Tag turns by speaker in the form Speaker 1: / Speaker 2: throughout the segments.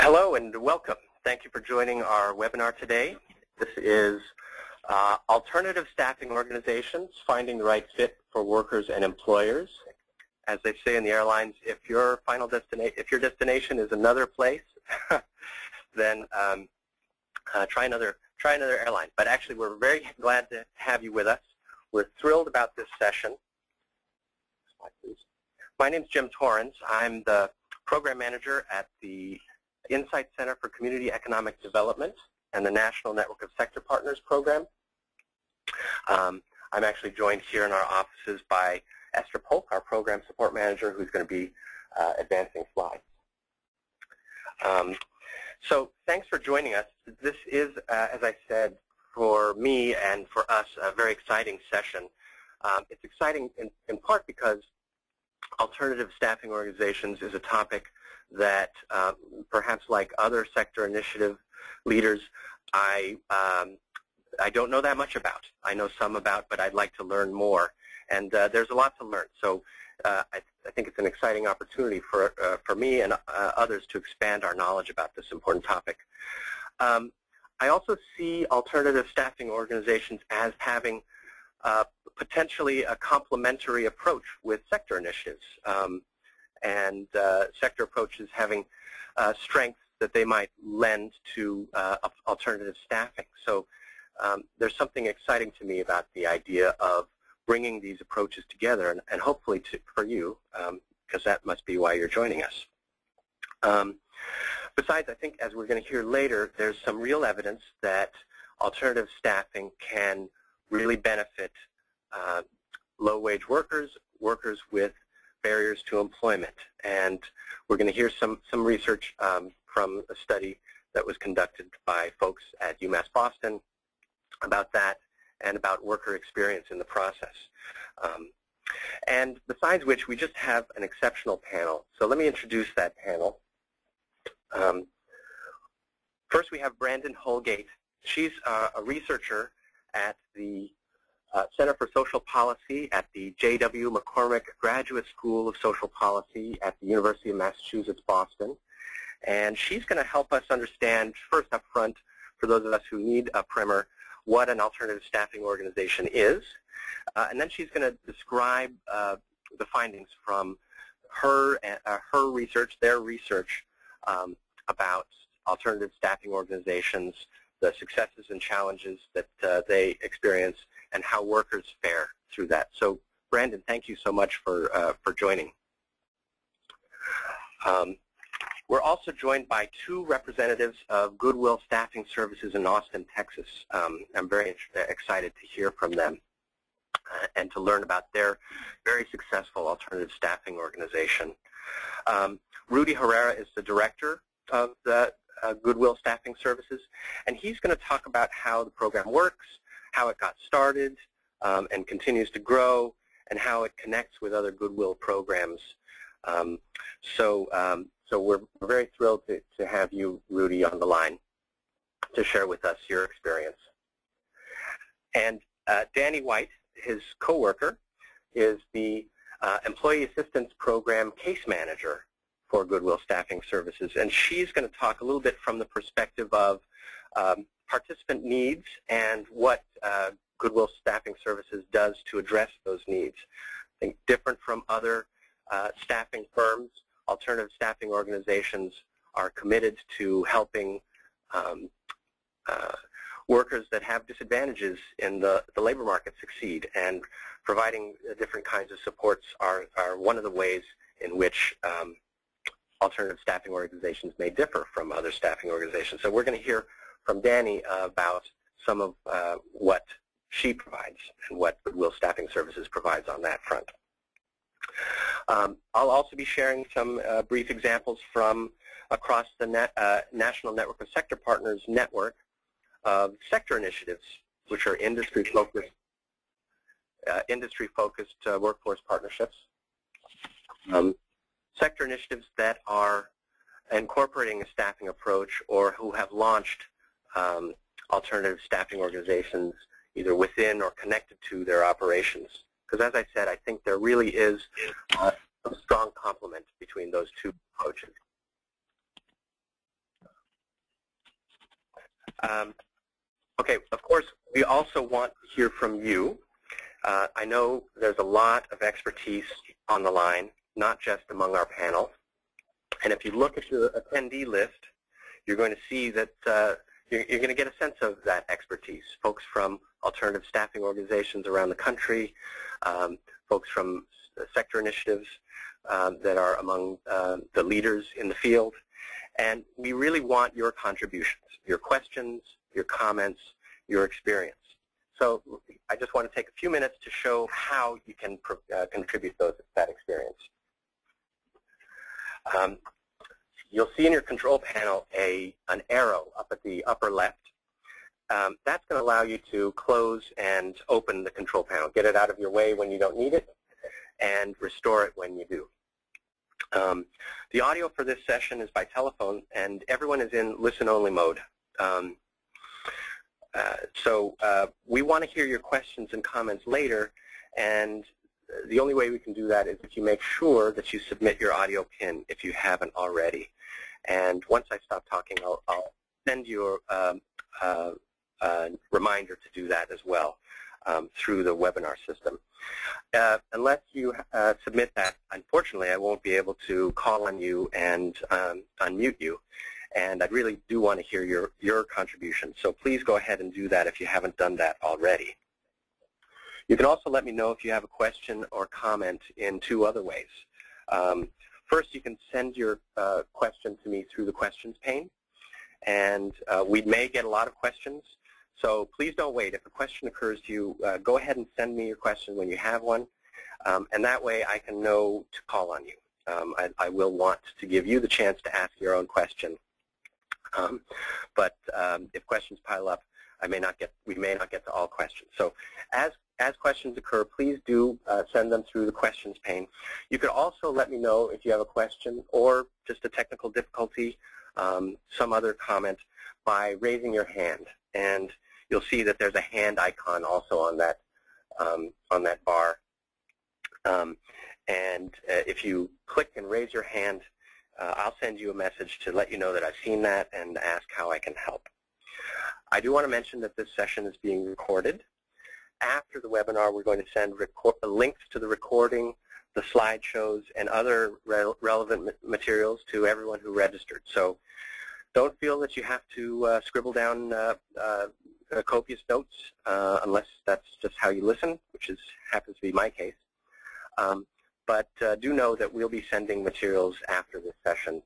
Speaker 1: Hello and welcome. Thank you for joining our webinar today. This is Alternative Staffing Organizations, Finding the Right Fit for Workers and Employers. As they say in the airlines, if your destination is another place, then try another airline. But actually, we're very glad to have you with us. We're thrilled about this session. My name is Jim Torrens. I'm the program manager at the Insight Center for Community Economic Development and the National Network of Sector Partners program. I'm actually joined here in our offices by Esther Polk, our program support manager, who's going to be advancing slides. So thanks for joining us. This is, as I said, for me and for us, a very exciting session. It's exciting in part because alternative staffing organizations is a topic that perhaps like other sector initiative leaders, I don't know that much about. I know some about, but I'd like to learn more. And there's a lot to learn. So I think it's an exciting opportunity for me and others to expand our knowledge about this important topic. I also see alternative staffing organizations as having potentially a complementary approach with sector initiatives. And sector approaches having strengths that they might lend to alternative staffing. So there's something exciting to me about the idea of bringing these approaches together, and hopefully for you, because that must be why you're joining us. Besides, I think as we're going to hear later, there's some real evidence that alternative staffing can really benefit low-wage workers, workers with barriers to employment. And we're going to hear some research from a study that was conducted by folks at UMass Boston about that and about worker experience in the process. And besides which, we just have an exceptional panel. So let me introduce that panel. First, we have Brandynn Holgate. She's a researcher at the Center for Social Policy at the J.W. McCormick Graduate School of Social Policy at the University of Massachusetts, Boston. And she's going to help us understand, first up front, for those of us who need a primer, what an alternative staffing organization is. And then she's going to describe the findings from her research, their research about alternative staffing organizations, the successes and challenges that they experience, and how workers fare through that. So, Brandynn, thank you so much for joining. We're also joined by two representatives of Goodwill Staffing Services in Austin, Texas. I'm very excited to hear from them and to learn about their very successful alternative staffing organization. Rudy Herrera is the director of the Goodwill Staffing Services, and he's going to talk about how the program works, how it got started and continues to grow, and how it connects with other Goodwill programs. So we're very thrilled to have you, Rudy, on the line to share with us your experience. And Danie White, his coworker, is the Employee Assistance Program case manager for Goodwill Staffing Services, and she's going to talk a little bit from the perspective of participant needs and what Goodwill Staffing Services does to address those needs. I think different from other staffing firms, alternative staffing organizations are committed to helping workers that have disadvantages in the labor market succeed, and providing different kinds of supports are one of the ways in which alternative staffing organizations may differ from other staffing organizations. So we're going to hear from Danie about some of what she provides and what Goodwill Staffing Services provides on that front. I'll also be sharing some brief examples from across the National Network of Sector Partners network of sector initiatives, which are industry-focused workforce partnerships. Sector initiatives that are incorporating a staffing approach or who have launched alternative staffing organizations either within or connected to their operations. Because as I said, I think there really is a strong complement between those two approaches. Okay, of course, we also want to hear from you. I know there's a lot of expertise on the line, not just among our panel. And if you look at the attendee list, you're going to see that you're going to get a sense of that expertise. Folks from alternative staffing organizations around the country, folks from sector initiatives that are among the leaders in the field. And we really want your contributions, your questions, your comments, your experience. So I just want to take a few minutes to show how you can contribute that experience. You'll see in your control panel an arrow up at the upper left. That's going to allow you to close and open the control panel, get it out of your way when you don't need it, and restore it when you do. The audio for this session is by telephone, and everyone is in listen-only mode. So we want to hear your questions and comments later, and the only way we can do that is if you make sure that you submit your audio PIN if you haven't already. And once I stop talking, I'll send you a reminder to do that as well through the webinar system. Unless you submit that, unfortunately, I won't be able to call on you and unmute you. And I really do want to hear your contribution. So please go ahead and do that if you haven't done that already. You can also let me know if you have a question or comment in two other ways. First, you can send your question to me through the questions pane. And we may get a lot of questions. So please don't wait. If a question occurs to you, go ahead and send me your question when you have one. And that way I can know to call on you. I will want to give you the chance to ask your own question. But if questions pile up, we may not get to all questions. So as questions occur, please do send them through the questions pane. You could also let me know if you have a question or just a technical difficulty, some other comment, by raising your hand. And you'll see that there's a hand icon also on that bar. And if you click and raise your hand, I'll send you a message to let you know that I've seen that and ask how I can help. I do want to mention that this session is being recorded. After the webinar, we're going to send links to the recording, the slideshows, and other relevant materials to everyone who registered. So don't feel that you have to scribble down copious notes unless that's just how you listen, which happens to be my case. But do know that we'll be sending materials after this session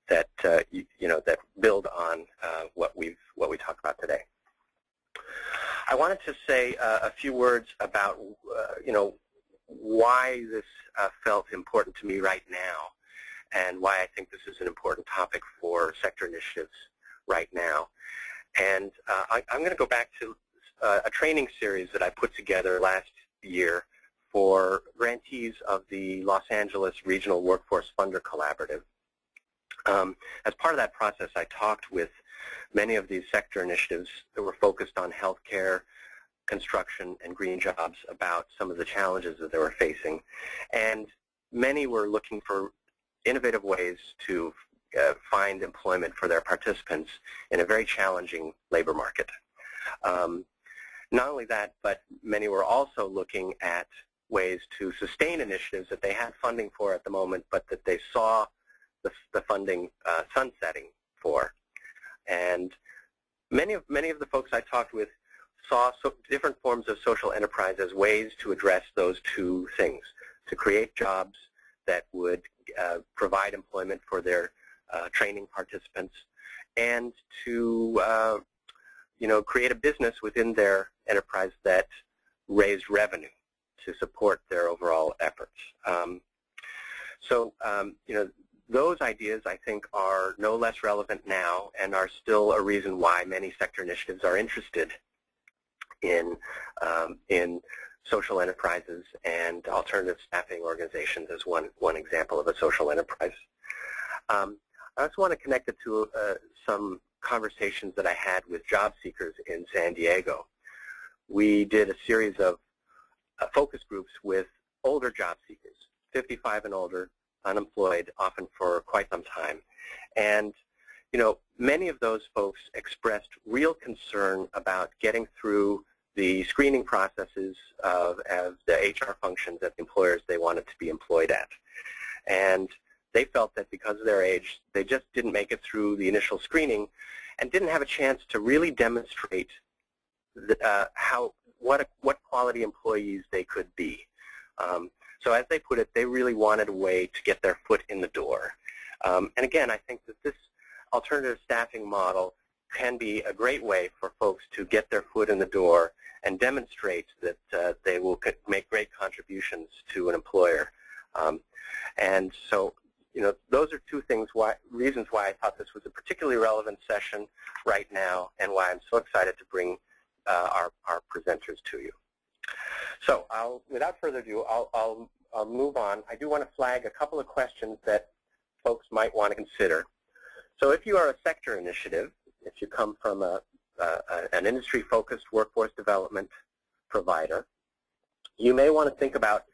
Speaker 1: that that build on what we talked about today. I wanted to say a few words about why this felt important to me right now, and why I think this is an important topic for sector initiatives right now. And I'm going to go back to a training series that I put together last year for grantees of the Los Angeles Regional Workforce Funder Collaborative. As part of that process, I talked with many of these sector initiatives that were focused on healthcare, construction, and green jobs about some of the challenges that they were facing. And many were looking for innovative ways to find employment for their participants in a very challenging labor market. Not only that, but many were also looking at ways to sustain initiatives that they had funding for at the moment, but that they saw the funding sunsetting for. And many of the folks I talked with saw different forms of social enterprise as ways to address those two things: to create jobs that would provide employment for their training participants, and to create a business within their enterprise that raised revenue to support their overall efforts. Those ideas, I think, are no less relevant now and are still a reason why many sector initiatives are interested in social enterprises and alternative staffing organizations as one example of a social enterprise. I also want to connect it to some conversations that I had with job seekers in San Diego. We did a series of focus groups with older job seekers, 55 and older, unemployed, often for quite some time. And many of those folks expressed real concern about getting through the screening processes of the HR functions at the employers they wanted to be employed at. And they felt that because of their age, they just didn't make it through the initial screening and didn't have a chance to really demonstrate what quality employees they could be. So as they put it, they really wanted a way to get their foot in the door. And again, I think that this alternative staffing model can be a great way for folks to get their foot in the door and demonstrate that they will make great contributions to an employer. And so, those are two reasons why I thought this was a particularly relevant session right now, and why I'm so excited to bring our presenters to you. So, without further ado, I'll move on. I do want to flag a couple of questions that folks might want to consider. So, if you are a sector initiative, if you come from an industry-focused workforce development provider, you may want to think about,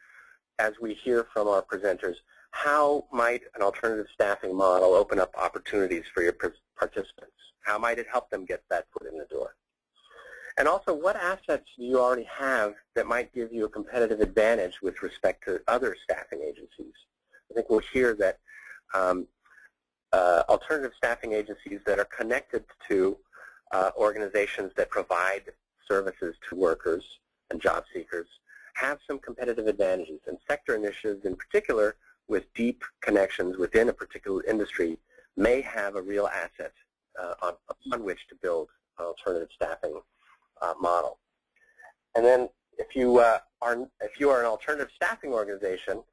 Speaker 1: as we hear from our presenters, how might an alternative staffing model open up opportunities for your participants? How might it help them get that foot in the door? And also, what assets do you already have that might give you a competitive advantage with respect to other staffing agencies? I think we'll hear that alternative staffing agencies that are connected to organizations that provide services to workers and job seekers have some competitive advantages, and sector initiatives in particular with deep connections within a particular industry may have a real asset upon which to build an alternative staffing model. And then if you are an alternative staffing organization,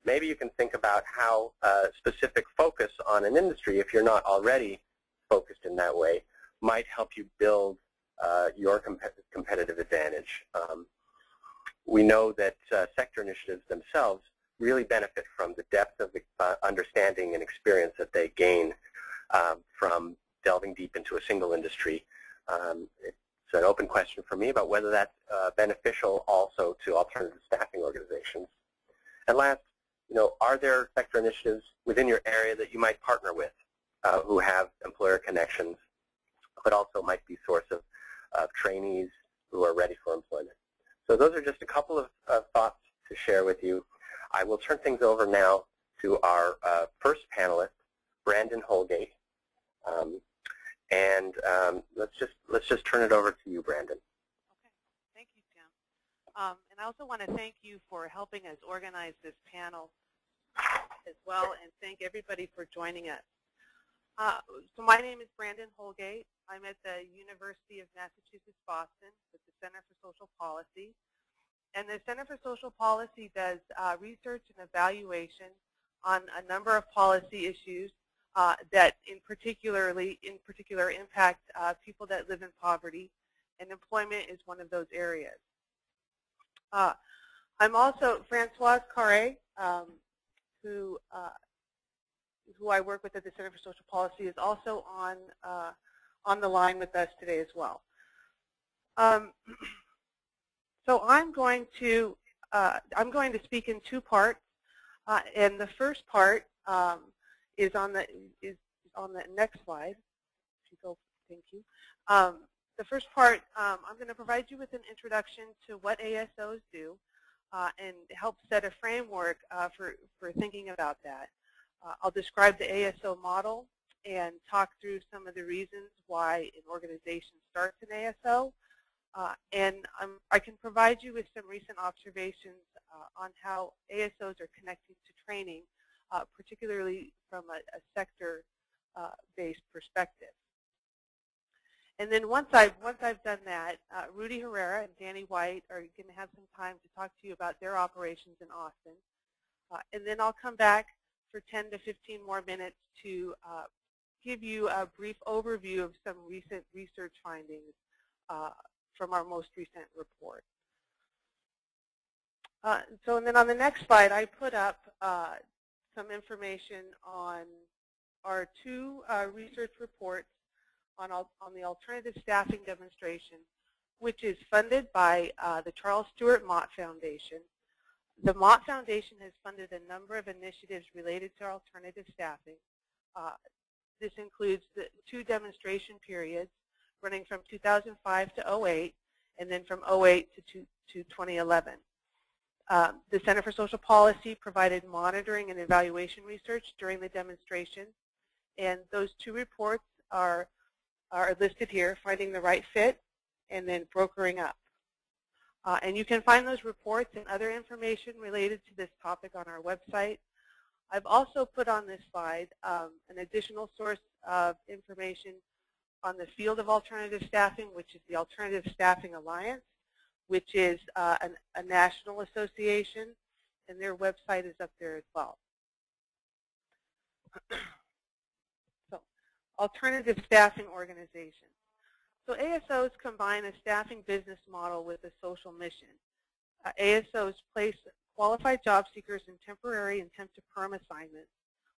Speaker 1: maybe you can think about how specific focus on an industry, if you're not already focused in that way, might help you build your competitive advantage. We know that sector initiatives themselves really benefit from the depth of the understanding and experience that they gain from delving deep into a single industry. It's an open question for me about whether that's beneficial also to alternative staffing organizations. And last, are there sector initiatives within your area that you might partner with who have employer connections, but also might be source of trainees who are ready for employment? So those are just a couple of thoughts to share with you. I will turn things over now to our first panelist, Brandynn Holgate, and let's just turn it over to you, Brandynn.
Speaker 2: Okay, thank you, Tim. And I also want to thank you for helping us organize this panel as well, and thank everybody for joining us. So my name is Brandynn Holgate. I'm at the University of Massachusetts, Boston, with the Center for Social Policy. And the Center for Social Policy does research and evaluation on a number of policy issues that in particular impact people that live in poverty, and employment is one of those areas. I'm also Francoise Carre, who I work with at the Center for Social Policy, is also on the line with us today as well. So I'm going to speak in two parts, and the first part is on the next slide. If you go, thank you. The first part, I'm going to provide you with an introduction to what ASOs do, and help set a framework for thinking about that. I'll describe the ASO model and talk through some of the reasons why an organization starts an ASO. And I can provide you with some recent observations on how ASOs are connecting to training, particularly from a sector-based perspective. And then once I've done that, Rudy Herrera and Danie White are going to have some time to talk to you about their operations in Austin. And then I'll come back for 10 to 15 more minutes to give you a brief overview of some recent research findings from our most recent report. And then on the next slide, I put up some information on our two research reports on the alternative staffing demonstration, which is funded by the Charles Stewart Mott Foundation. The Mott Foundation has funded a number of initiatives related to alternative staffing. This includes the 2 demonstration periods running from 2005 to 08, and then from 08 to 2011. The Center for Social Policy provided monitoring and evaluation research during the demonstration, and those 2 reports are listed here, Finding the Right Fit and then Brokering Up. And you can find those reports and other information related to this topic on our website. I've also put on this slide an additional source of information on the field of alternative staffing, which is the Alternative Staffing Alliance, which is a national association, and their website is up there as well. So, alternative staffing organizations. So ASOs combine a staffing business model with a social mission. ASOs place qualified job seekers in temporary and temp-to-perm assignments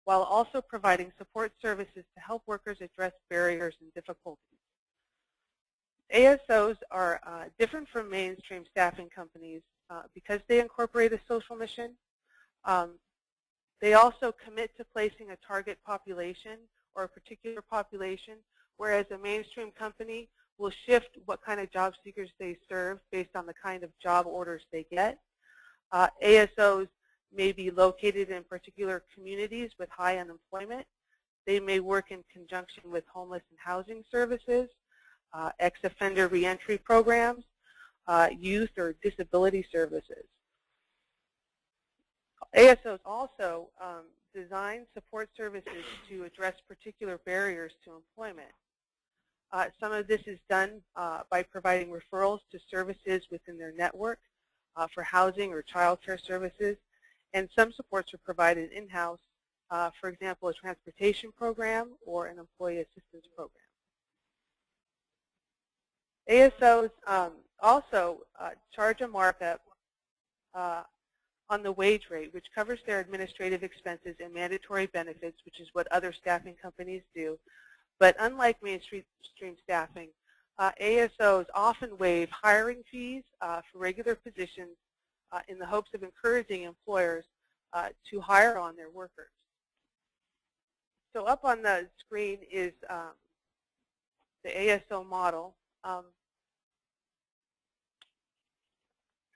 Speaker 2: while also providing support services to help workers address barriers and difficulties. ASOs are different from mainstream staffing companies because they incorporate a social mission. They also commit to placing a target population or a particular population, whereas a mainstream company will shift what kind of job seekers they serve based on the kind of job orders they get. ASOs may be located in particular communities with high unemployment. They may work in conjunction with homeless and housing services, ex-offender reentry programs, youth or disability services. ASOs also design support services to address particular barriers to employment. Some of this is done by providing referrals to services within their network for housing or child care services, and some supports are provided in-house, for example, a transportation program or an employee assistance program. ASOs also charge a markup on the wage rate, which covers their administrative expenses and mandatory benefits, which is what other staffing companies do. But unlike mainstream staffing, ASOs often waive hiring fees for regular positions in the hopes of encouraging employers to hire on their workers. So up on the screen is the ASO model.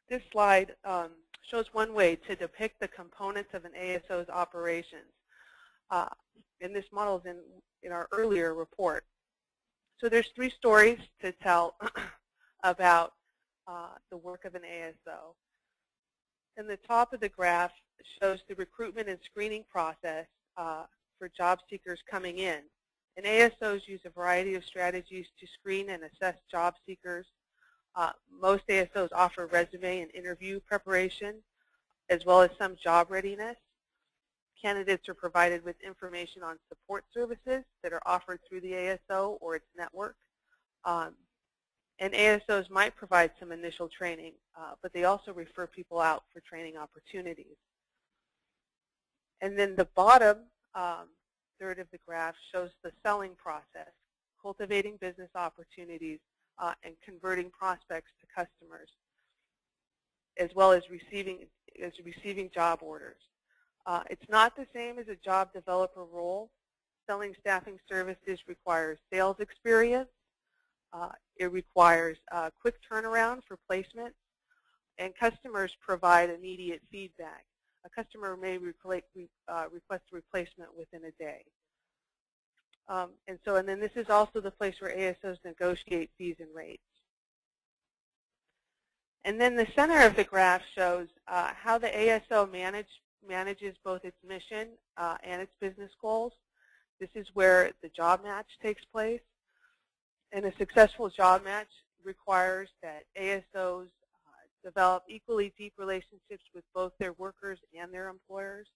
Speaker 2: This slide shows one way to depict the components of an ASO's operations. And this model is in our earlier report. So there's 3 stories to tell about the work of an ASO. And the top of the graph shows the recruitment and screening process for job seekers coming in. And ASOs use a variety of strategies to screen and assess job seekers. Most ASOs offer resume and interview preparation, as well as some job readiness. Candidates are provided with information on support services that are offered through the ASO or its network. And ASOs might provide some initial training, but they also refer people out for training opportunities. And then the bottom third of the graph shows the selling process, cultivating business opportunities and converting prospects to customers, as well as receiving job orders. It's not the same as a job developer role. Selling staffing services requires sales experience. It requires quick turnaround for placement, and customers provide immediate feedback. A customer may request a replacement within a day. And then this is also the place where ASOs negotiate fees and rates. And then the center of the graph shows how the ASO manages both its mission and its business goals. This is where the job match takes place. And a successful job match requires that ASOs develop equally deep relationships with both their workers and their employers,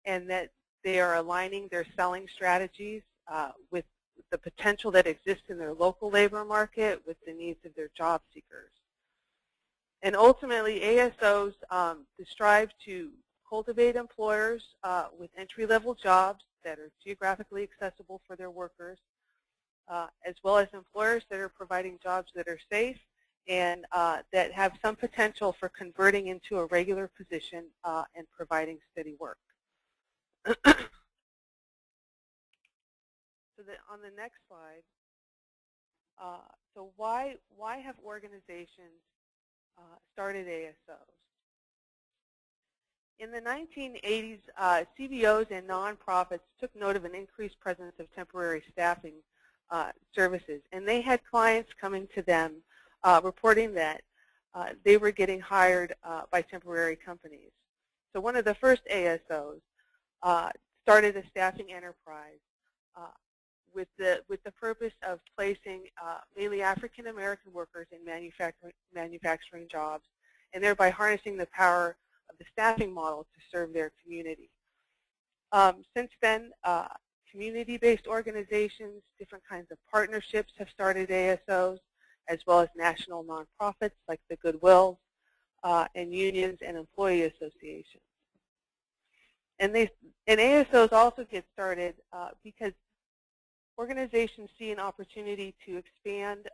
Speaker 2: and that they are aligning their selling strategies with the potential that exists in their local labor market with the needs of their job seekers. And ultimately, ASOs strive to cultivate employers with entry-level jobs that are geographically accessible for their workers, as well as employers that are providing jobs that are safe and that have some potential for converting into a regular position and providing steady work. on the next slide, so why have organizations started ASOs? In the 1980s, CBOs and nonprofits took note of an increased presence of temporary staffing services, and they had clients coming to them reporting that they were getting hired by temporary companies. So one of the first ASOs started a staffing enterprise with the purpose of placing mainly African American workers in manufacturing jobs, and thereby harnessing the power of the staffing model to serve their community. Since then, community-based organizations, different kinds of partnerships have started ASOs, as well as national nonprofits like the Goodwill, and unions and employee associations. And ASOs also get started because organizations see an opportunity to expand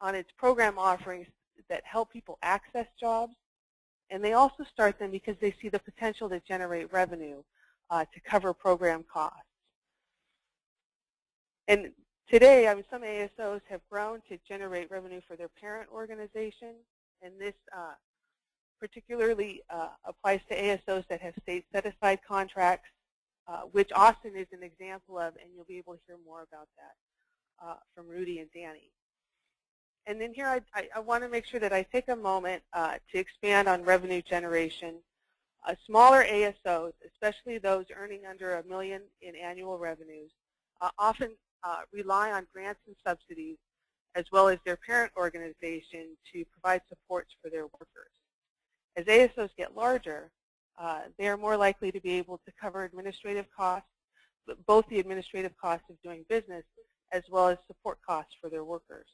Speaker 2: on its program offerings that help people access jobs, and they also start them because they see the potential to generate revenue to cover program costs. And today, some ASOs have grown to generate revenue for their parent organization, and this particularly applies to ASOs that have state set-aside contracts, which Austin is an example of, and you'll be able to hear more about that from Rudy and Danie. And then here I want to make sure that I take a moment to expand on revenue generation. Smaller ASOs, especially those earning under $1 million in annual revenues, often rely on grants and subsidies, as well as their parent organization, to provide supports for their workers. As ASOs get larger, they are more likely to be able to cover administrative costs, both the administrative costs of doing business, as well as support costs for their workers.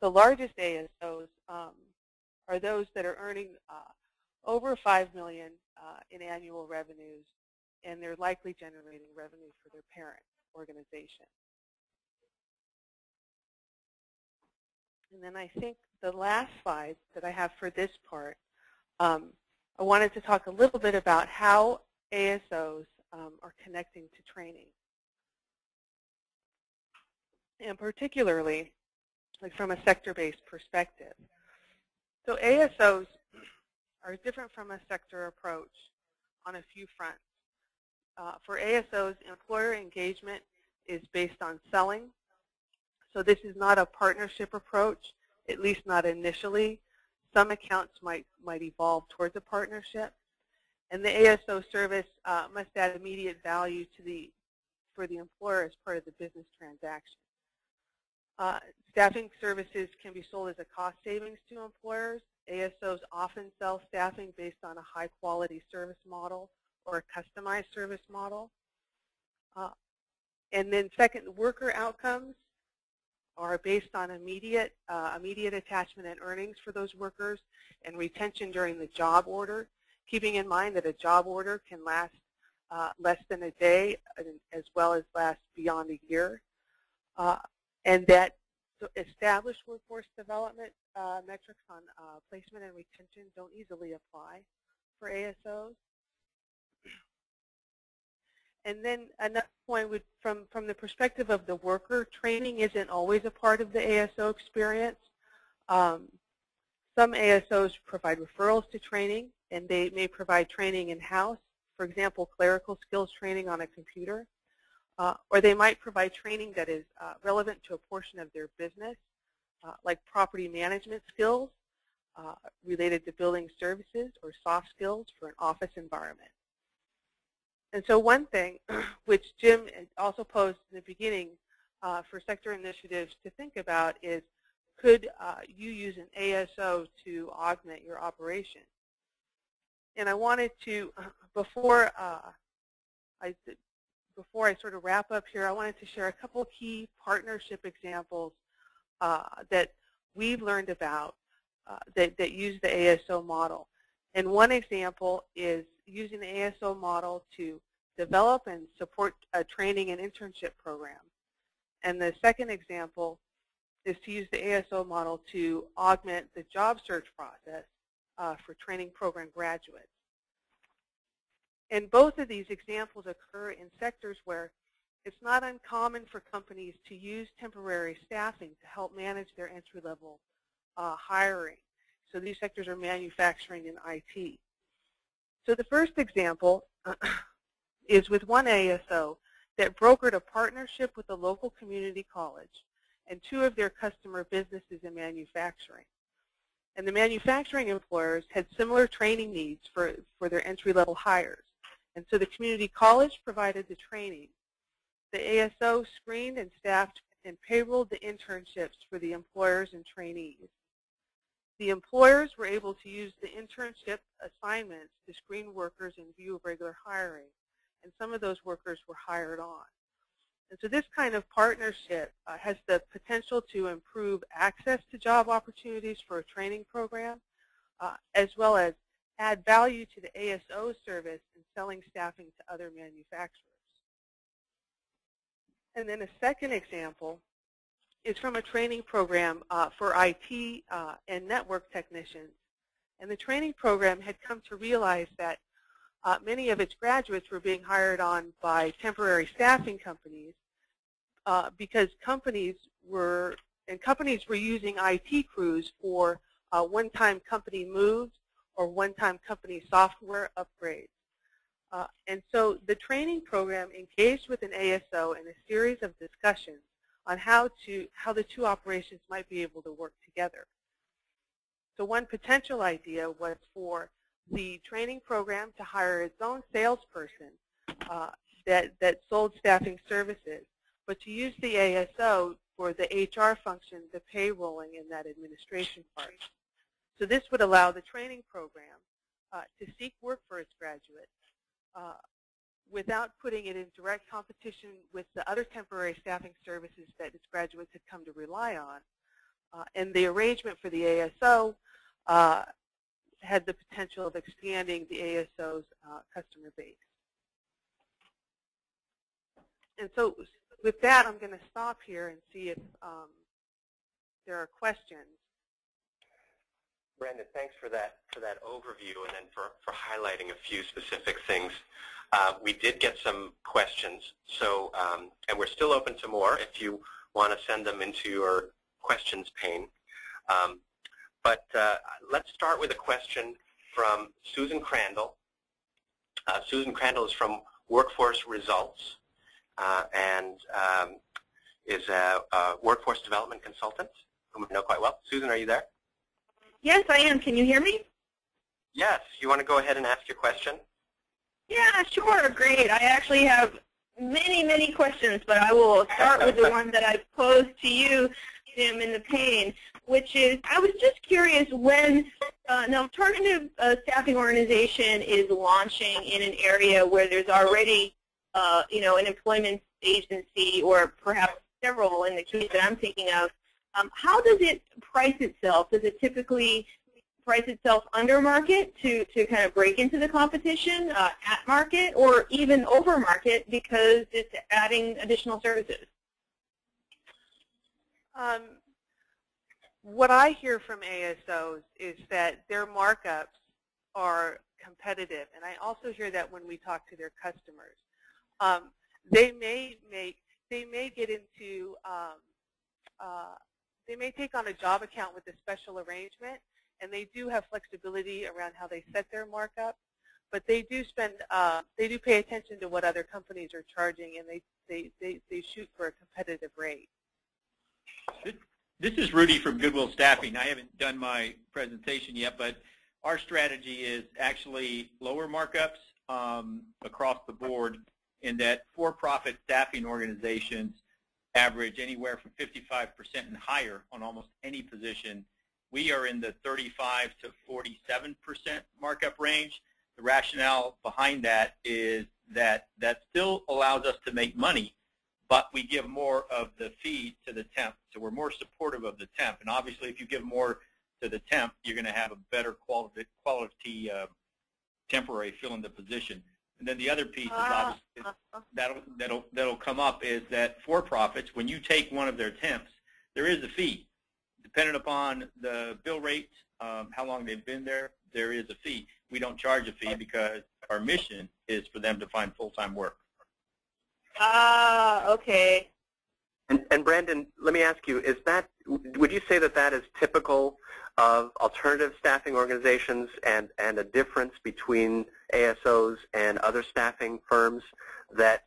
Speaker 2: The largest ASOs are those that are earning over $5 million in annual revenues, and they're likely generating revenue for their parent organization. And then I think the last slide that I have for this part, I wanted to talk a little bit about how ASOs are connecting to training. And particularly, like from a sector-based perspective. So ASOs are different from a sector approach on a few fronts. For ASOs, employer engagement is based on selling. So this is not a partnership approach, at least not initially. Some accounts might evolve towards a partnership. And the ASO service must add immediate value for the employer as part of the business transaction. Staffing services can be sold as a cost savings to employers. ASOs often sell staffing based on a high-quality service model or a customized service model. And then second, worker outcomes are based on immediate attachment and earnings for those workers and retention during the job order, keeping in mind that a job order can last less than a day as well as last beyond a year. And that established workforce development metrics on placement and retention don't easily apply for ASOs. And then another point would, from the perspective of the worker, training isn't always a part of the ASO experience. Some ASOs provide referrals to training, and they may provide training in-house, for example, clerical skills training on a computer. Or they might provide training that is relevant to a portion of their business, like property management skills related to building services or soft skills for an office environment. And so one thing, which Jim also posed in the beginning for sector initiatives to think about is, could you use an ASO to augment your operation? And I wanted to, before I sort of wrap up here, I wanted to share a couple key partnership examples that we've learned about that use the ASO model. And one example is using the ASO model to develop and support a training and internship program. And the second example is to use the ASO model to augment the job search process for training program graduates. And both of these examples occur in sectors where it's not uncommon for companies to use temporary staffing to help manage their entry-level hiring. So these sectors are manufacturing and IT. So the first example is with one ASO that brokered a partnership with a local community college and 2 of their customer businesses in manufacturing. And the manufacturing employers had similar training needs for their entry-level hires. And so the community college provided the training. The ASO screened and staffed and payrolled the internships for the employers and trainees. The employers were able to use the internship assignments to screen workers in view of regular hiring, and some of those workers were hired on. And so this kind of partnership has the potential to improve access to job opportunities for a training program, as well as add value to the ASO service in selling staffing to other manufacturers. And then a second example is from a training program for IT and network technicians. And the training program had come to realize that many of its graduates were being hired on by temporary staffing companies because companies were using IT crews for one-time company moves or one-time company software upgrades. And so the training program engaged with an ASO in a series of discussions on how the 2 operations might be able to work together. So one potential idea was for the training program to hire its own salesperson that sold staffing services, but to use the ASO for the HR function, the payrolling, and that administration part. So this would allow the training program to seek work for its graduates without putting it in direct competition with the other temporary staffing services that its graduates had come to rely on. And the arrangement for the ASO had the potential of expanding the ASO's customer base. And so with that, I'm going to stop here and see if there are questions.
Speaker 1: Brandynn, thanks for that overview and then for highlighting a few specific things. We did get some questions, so and we're still open to more if you want to send them into your questions pane. But let's start with a question from Susan Crandall. Susan Crandall is from Workforce Results and is a workforce development consultant whom I know quite well. Susan, are you there?
Speaker 3: Yes, I am. Can you hear me?
Speaker 1: Yes. You want to go ahead and ask your question?
Speaker 3: Yeah, sure. Great. I actually have many, many questions, but I will start with the one that I posed to you, Jim, in the pane, which is, I was just curious when an alternative staffing organization is launching in an area where there's already, an employment agency or perhaps several in the case that I'm thinking of, how does it price itself? Does it typically price itself under market to kind of break into the competition, at market, or even over market because it's adding additional services?
Speaker 2: What I hear from ASOs is that their markups are competitive, and I also hear that when we talk to their customers. They may get into they may take on a job account with a special arrangement, and they do have flexibility around how they set their markup, but they do pay attention to what other companies are charging, and they shoot for a competitive rate.
Speaker 4: This is Rudy from Goodwill Staffing. I haven't done my presentation yet, but our strategy is actually lower markups across the board, in that for-profit staffing organizations average anywhere from 55% and higher on almost any position. We are in the 35 to 47% markup range. The rationale behind that is that still allows us to make money, but we give more of the fee to the temp. So we're more supportive of the temp. And obviously, if you give more to the temp, you're going to have a better quality temporary fill in the position. And then the other piece is obviously that'll come up is that for-profits, when you take one of their temps, there is a fee. Depending upon the bill rate, how long they've been there, there is a fee. We don't charge a fee because our mission is for them to find full-time work.
Speaker 3: Okay.
Speaker 1: And Brandynn, let me ask you, would you say that that is typical of alternative staffing organizations and a difference between ASOs and other staffing firms, that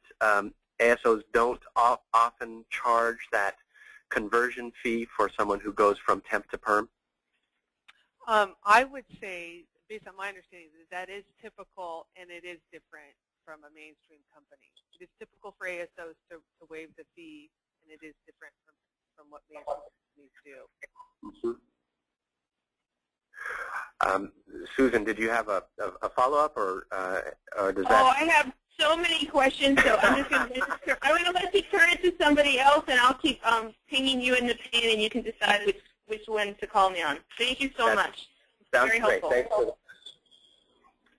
Speaker 1: ASOs don't often charge that conversion fee for someone who goes from temp to perm?
Speaker 2: I would say, based on my understanding, that is typical, and it is different from a mainstream company. It is typical for ASOs to waive the fee, and it is different from what mainstream companies do.
Speaker 1: Susan, did you have a follow-up, or does that?
Speaker 3: Oh, I have so many questions, so I'm going to let you turn it to somebody else, and I'll keep pinging you in the pane, and you can decide which one to call me on. Thank you so much.
Speaker 1: Sounds
Speaker 3: very
Speaker 1: great.
Speaker 3: helpful.
Speaker 1: Thanks for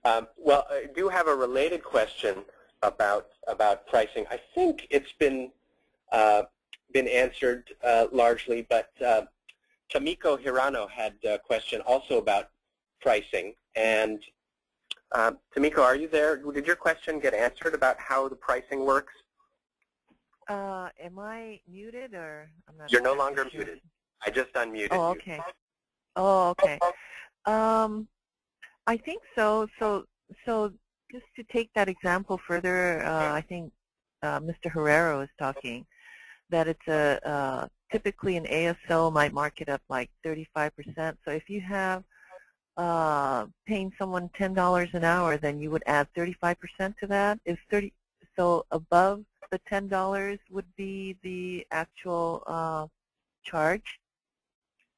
Speaker 1: that. Well, I do have a related question about pricing. I think it's been answered largely, but Tomiko Hirano had a question also about pricing. And Tomiko, are you there? Did your question get answered about how the pricing works?
Speaker 5: Am I muted, or I'm not?
Speaker 1: You're no longer muted. I just unmuted you.
Speaker 5: Oh, okay. Oh, okay. I think so. So just to take that example further, I think Mr. Herrera was talking that it's typically an ASO might mark it up like 35%. So if you have paying someone $10 an hour, then you would add 35% to that. So above the $10 would be the actual charge?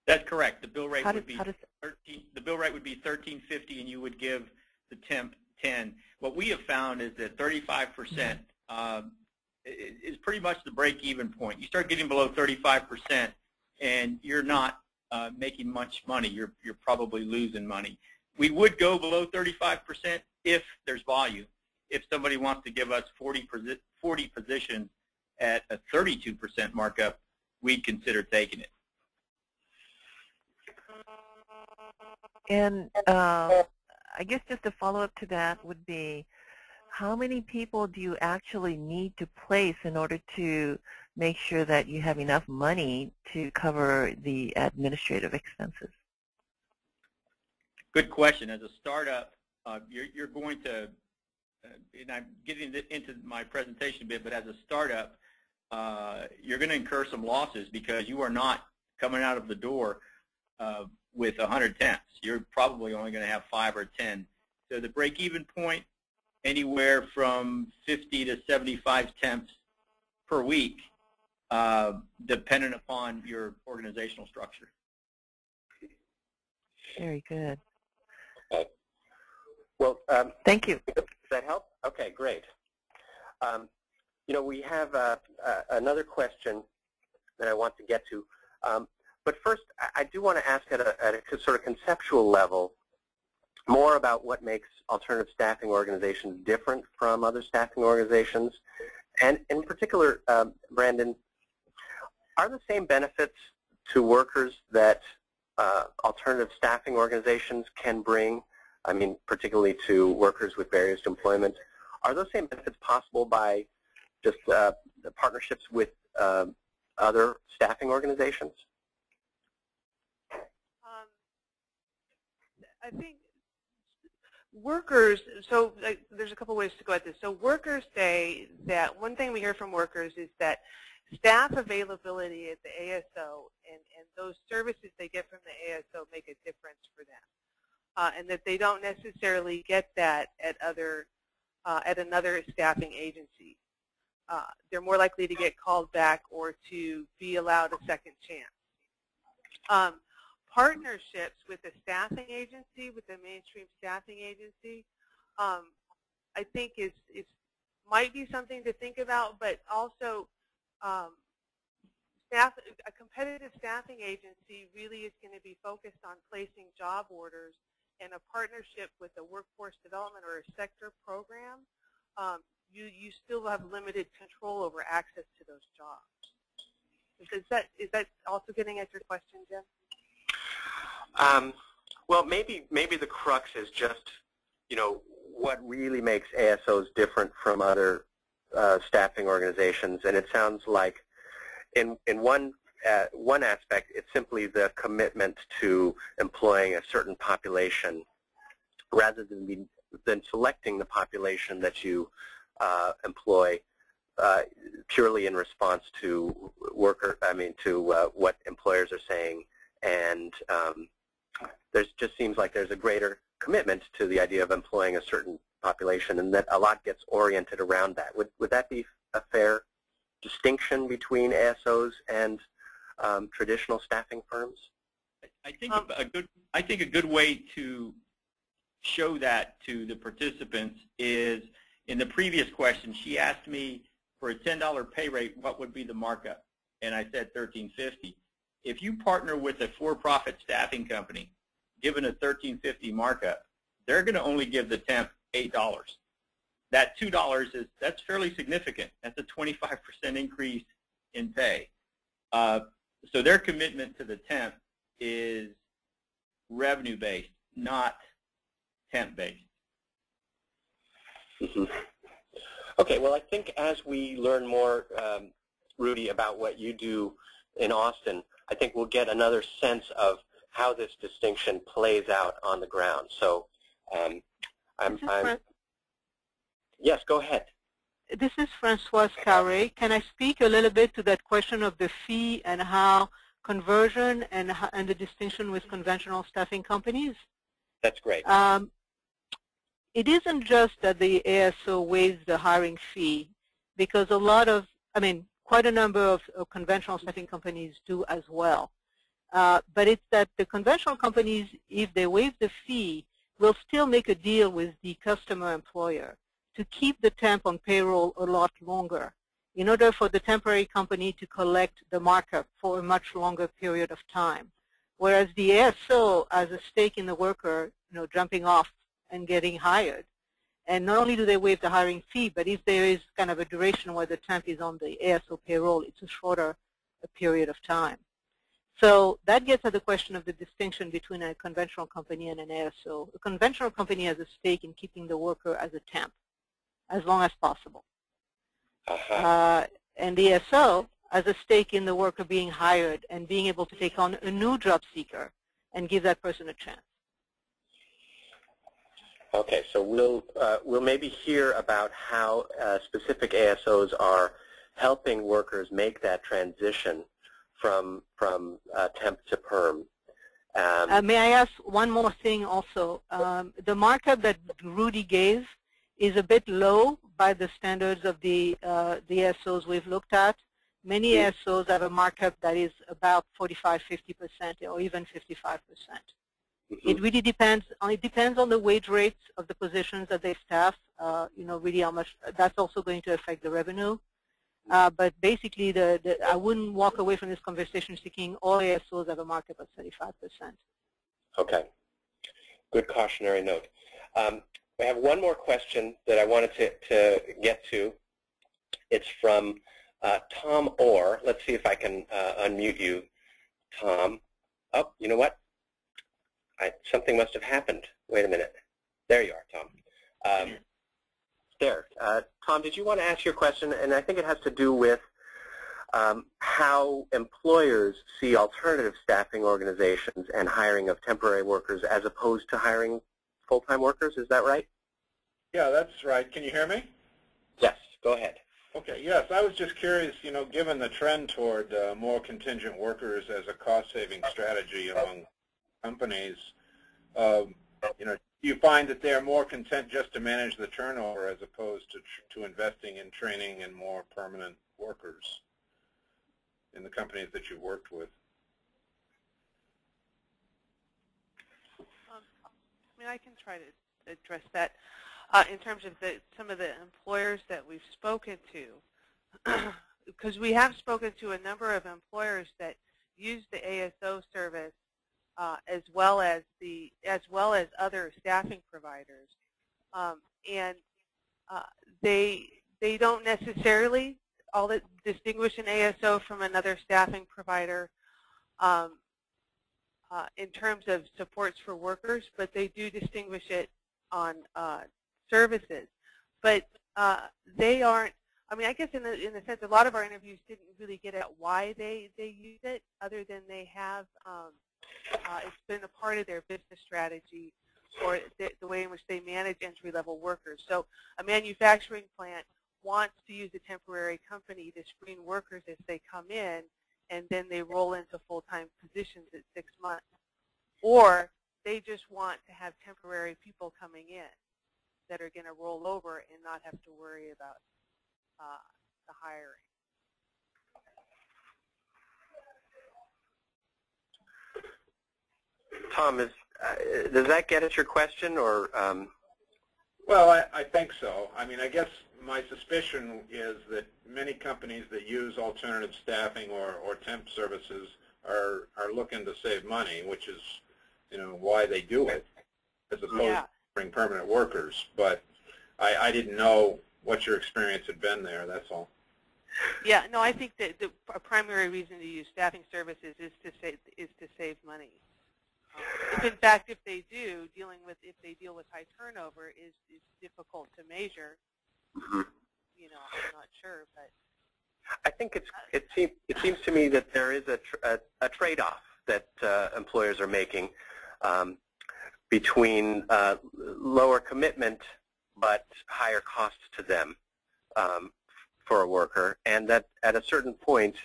Speaker 4: That's correct. The bill rate would be $13.50, and you would give the temp 10. What we have found is that 35% is pretty much the break-even point. You start getting below 35%, and you're not making much money. You're probably losing money. We would go below 35% if there's volume. If somebody wants to give us 40 positions at a 32% markup, we'd consider taking it.
Speaker 5: And I guess just a follow-up to that would be, how many people do you actually need to place in order to make sure that you have enough money to cover the administrative expenses?
Speaker 4: Good question. As a startup, you're going to, and I'm getting into my presentation a bit, but as a startup, you're going to incur some losses because you are not coming out of the door with 100 temps. You're probably only going to have 5 or 10. So the break-even point, anywhere from 50 to 75 temps per week, dependent upon your organizational structure.
Speaker 5: Very good.
Speaker 1: Okay. Well,
Speaker 5: thank you.
Speaker 1: Does that help? Okay, great. You know, we have another question that I want to get to. But first, I do want to ask at a sort of conceptual level more about what makes alternative staffing organizations different from other staffing organizations. And in particular, Brandynn, are the same benefits to workers that alternative staffing organizations can bring, I mean, particularly to workers with barriers to employment, are those same benefits possible by just the partnerships with other staffing organizations?
Speaker 2: I think workers, so there's a couple ways to go at this. So workers say that one thing we hear from workers is that staff availability at the ASO and those services they get from the ASO make a difference for them, and that they don't necessarily get that at another staffing agency. They're more likely to get called back or to be allowed a second chance. Partnerships with a staffing agency, with a mainstream staffing agency, I think might be something to think about, but also a competitive staffing agency really is going to be focused on placing job orders, and a partnership with a workforce development or a sector program, you still have limited control over access to those jobs. Is that also getting at your question, Jim?
Speaker 1: Well, maybe the crux is just, you know, what really makes ASOs different from other staffing organizations, and it sounds like in one aspect, it's simply the commitment to employing a certain population rather than selecting the population that you employ purely in response to what employers are saying, and there just seems like there's a greater commitment to the idea of employing a certain population, and that a lot gets oriented around that. Would that be a fair distinction between ASOs and traditional staffing firms?
Speaker 4: I think a good way to show that to the participants is, in the previous question, she asked me for a $10 pay rate, what would be the markup? And I said $13.50. If you partner with a for-profit staffing company, given a $13.50 markup, they're going to only give the temp $8. That $2 that's fairly significant. That's a 25% increase in pay. So their commitment to the temp is revenue-based, not temp-based.
Speaker 1: Mm-hmm. Okay, well, I think as we learn more, Rudy, about what you do in Austin, I think we'll get another sense of how this distinction plays out on the ground. So yes, go ahead.
Speaker 2: This is Francoise Carre. Can I speak a little bit to that question of the fee and how conversion and the distinction with conventional staffing companies?
Speaker 1: That's great.
Speaker 2: It isn't just that the ASO waives the hiring fee, because quite a number of conventional staffing companies do as well. But it's that the conventional companies, if they waive the fee, will still make a deal with the customer employer to keep the temp on payroll a lot longer in order for the temporary company to collect the markup for a much longer period of time. Whereas the ASO has a stake in the worker, jumping off and getting hired. And not only do they waive the hiring fee, but if there is kind of a duration where the temp is on the ASO payroll, it's a shorter period of time. So that gets at the question of the distinction between a conventional company and an ASO. A conventional company has a stake in keeping the worker as a temp as long as possible. And the ASO has a stake in the worker being hired and being able to take on a new job seeker and give that person a chance.
Speaker 1: Okay, so we'll maybe hear about how specific ASOs are helping workers make that transition from temp to perm.
Speaker 2: May I ask one more thing also? The markup that Rudy gave is a bit low by the standards of the ASOs we've looked at. Many ASOs have a markup that is about 45-50% or even 55%. Mm-hmm. It really depends. It depends on the wage rates of the positions that they staff. Really how much. That's also going to affect the revenue. But basically, I wouldn't walk away from this conversation thinking all ASOs have a markup of 35%.
Speaker 1: Okay. Good cautionary note. We have one more question that I wanted to get to. It's from Tom Orr. Let's see if I can unmute you, Tom. Oh, you know what? Something must have happened. Wait a minute. There you are, Tom. Tom, did you want to ask your question? And I think it has to do with how employers see alternative staffing organizations and hiring of temporary workers as opposed to hiring full-time workers. Is that right?
Speaker 6: Yeah, that's right. Can you hear me?
Speaker 1: Yes, go ahead.
Speaker 6: Okay, yes, I was just curious, given the trend toward more contingent workers as a cost-saving strategy among companies, do you find that they're more content just to manage the turnover as opposed to investing in training and more permanent workers in the companies that you've worked with?
Speaker 2: I can try to address that in terms of some of the employers that we've spoken to, because we have spoken to a number of employers that use the ASO service as well as other staffing providers, and they don't necessarily all that distinguish an ASO from another staffing provider in terms of supports for workers, but they do distinguish it on services. But they aren't I mean, I guess in the sense, a lot of our interviews didn't really get at why they use it, other than they have it's been a part of their business strategy or the way in which they manage entry-level workers. So a manufacturing plant wants to use a temporary company to screen workers as they come in, and then they roll into full-time positions at 6 months. Or they just want to have temporary people coming in that are going to roll over and not have to worry about the hiring.
Speaker 1: Tom, does that get at your question, or?
Speaker 6: Well, I think so. I mean, I guess my suspicion is that many companies that use alternative staffing or temp services are looking to save money, which is, why they do it, as opposed to bring permanent workers. But I didn't know what your experience had been there. That's all.
Speaker 2: Yeah, no, I think that a primary reason to use staffing services is to save money. If in fact, if they deal with high turnover is difficult to measure.
Speaker 1: Mm-hmm.
Speaker 2: I'm not sure, but
Speaker 1: I think it seems to me that there is a trade-off that employers are making between lower commitment but higher costs to them for a worker, and that at a certain point